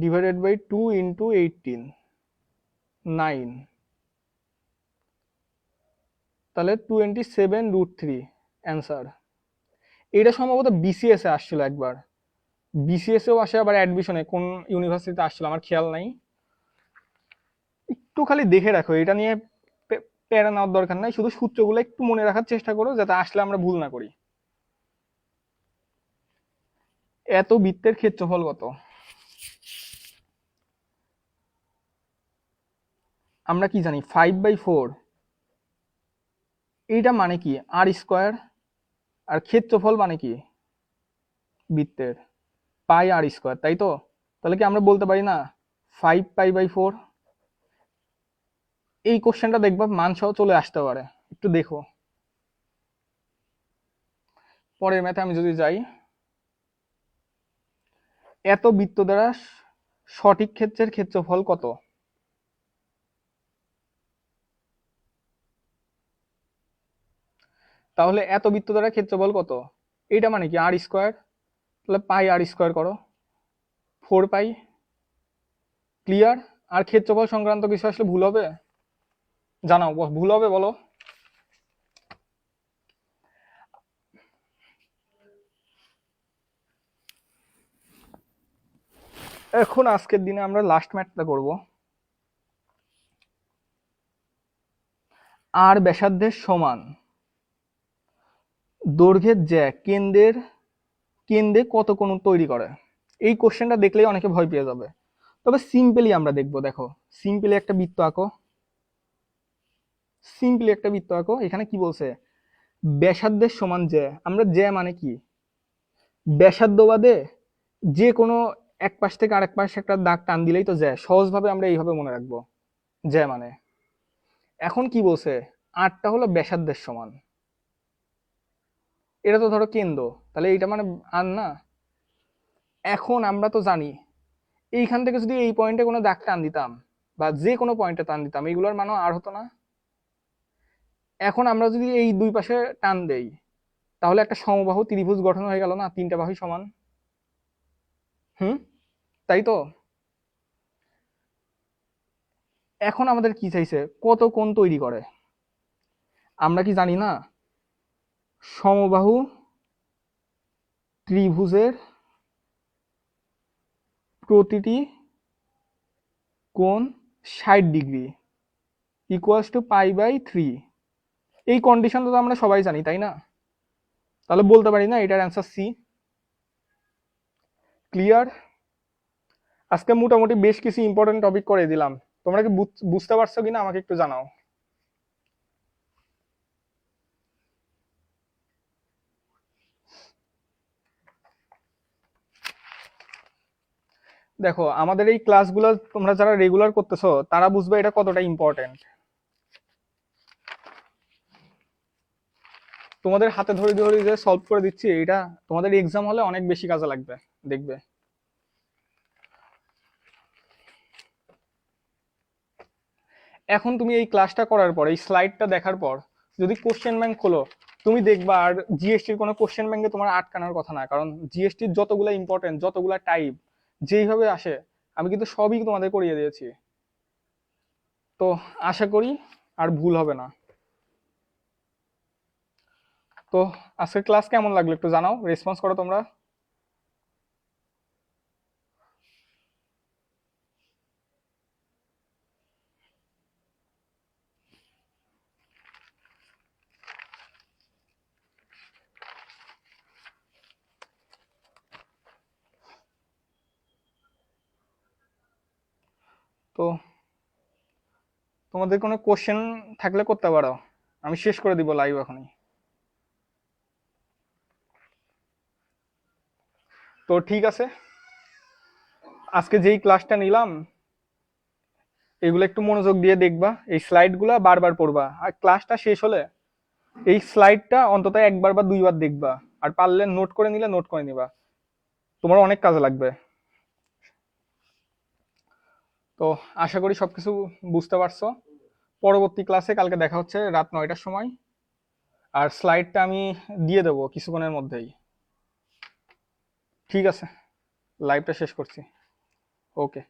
2 × 18, 9, তাহলে 27√3 অ্যান্সার। এটা সম্ভবত বিসিএস এ আসছিল একবার, বিসিএস এও আসে, আবার অ্যাডমিশনে কোন ইউনিভার্সিটিতে আসছিল আমার খেয়াল নাই। একটু খালি দেখে রাখো, এটা নিয়ে প্যারা নেওয়ার দরকার নাই, শুধু সূত্রগুলো একটু মনে রাখার চেষ্টা করো যাতে আসলে আমরা ভুল না করি। এত বৃত্তের ক্ষেত্রফল কত? আমরা কি জানি 5/4, এইটা মানে কি r², আর ক্ষেত্রফল মানে কি বৃত্তের πr², তাই তো? তাহলে কি আমরা বলতে পারি না 5π/4? এই কোশ্চেনটা দেখবা মান সহ চলে আসতে পারে, একটু দেখো। পরের ম্যাথে আমি যদি যাই, এত বৃত্ত দ্বারা সঠিক ক্ষেত্রের ক্ষেত্রফল কত? তাহলে এত বৃত্ত দ্বারা ক্ষেত্রফল কত, এইটা মানে কি r², তাহলে πr² করো 4π। ক্লিয়ার? আর ক্ষেত্রফল সংক্রান্ত কিছু আসলে ভুল হবে জানাও, ভুল হবে বলো। এখন আজকের দিনে আমরা লাস্ট ম্যাথটা করব। আর ব্যাসার্ধের সমান দৈর্ঘ্যের জ্যা কেন্দ্রে কত কোণ তৈরি করে। এই কোশ্চেনটা দেখলেই অনেকে ভয় পেয়ে যাবে। তবে সিম্পলি আমরা দেখবো। দেখো, সিম্পলি একটা বৃত্ত আঁকো, সিম্পলি একটা বৃত্ত আঁকো। এখানে কি বলছে? ব্যাসার্ধের সমান যে, আমরা যে মানে কি, ব্যাসার্ধ বাদে যে কোনো এক পাশ থেকে আরেক পাশে একটা দাগ টান দিলেই তো যায়। সহজভাবে আমরা এইভাবে মনে রাখবো যে মানে। এখন কি বলছে? 8টা হলো ব্যাসার্ধের সমান, এটা তো ধরো কেন্দ্র, তাহলে এইটা মানে আর না। এখন আমরা তো জানি এইখান থেকে যদি এই পয়েন্টে কোনো দাগ টান দিতাম বা যে কোনো পয়েন্টে টান দিতাম, এইগুলোর মানও আর হতো না। এখন আমরা যদি এই দুই পাশে টান দেই, তাহলে একটা সমবাহু ত্রিভুজ গঠন হয়ে গেল না, 3টা বাহুই সমান। হুম, তাই তো। এখন আমাদের কি চাইছে? কত কোণ তৈরি করে। আমরা কি জানি না সমবাহু ত্রিভুজের প্রতিটি কোণ 60 ডিগ্রি ইকুয়ালস টু π/3। এই কন্ডিশন তো আমরা সবাই জানি, তাই না? তাহলে বলতে পারি না এটার অ্যান্সার সি। ক্লিয়ার? আজকে মোটামুটি বেশ কিছু ইম্পর্টেন্ট টপিক করে দিলাম। তোমরা কি বুঝতে পারছো কিনা আমাকে একটু জানাও। দেখো, আমাদের এই ক্লাসগুলো তোমরা যারা রেগুলার করতেছো তারা বুঝবে এটা কতটা ইম্পর্টেন্ট। তোমাদের হাতে ধরে ধরে যে সলভ করে দিচ্ছি, এটা তোমাদের এক্সাম হলে অনেক বেশি কাজে লাগবে, দেখবে। এখন তুমি এই ক্লাসটা করার পর, এই স্লাইডটা দেখার পর যদি কোশ্চেন ব্যাংক খোলো, তুমি দেখবা আর জিএসটির কোনো কোশ্চেন ব্যাংকে তোমার আটকানোর কথা না। কারণ জিএসটির যতগুলা ইম্পর্টেন্ট, যতগুলা টাইপ যেইভাবে আসে, আমি কিন্তু সবই তোমাদের করিয়ে দিয়েছি। তো আশা করি আর ভুল হবে না। তো আজকের ক্লাস কেমন লাগলো একটু জানাও, রেসপন্স করো তোমরা। তো তোমাদের কোনো কোশ্চেন থাকলে করতে পারো, আমি শেষ করে দিব লাইভ এখনই। তো ঠিক আছে, আজকে যেই ক্লাসটা নিলাম এগুলো একটু মনোযোগ দিয়ে দেখবা, এই স্লাইডগুলো বারবার পড়বা, আর ক্লাসটা শেষ হলে এই স্লাইডটা অন্তত একবার বা দুইবার দেখবা। আর পারলে নোট করে নিলে নোট করে নিবা, তোমার অনেক কাজে লাগবে। তো আশা করি সবকিছু বুঝতে পারছো। পরবর্তী ক্লাসে কালকে দেখা হচ্ছে রাত 9টার সময়। আর স্লাইডটা আমি দিয়ে দেবো কিছুক্ষণের মধ্যেই। ঠিক আছে, লাইভটা শেষ করছি। ওকে।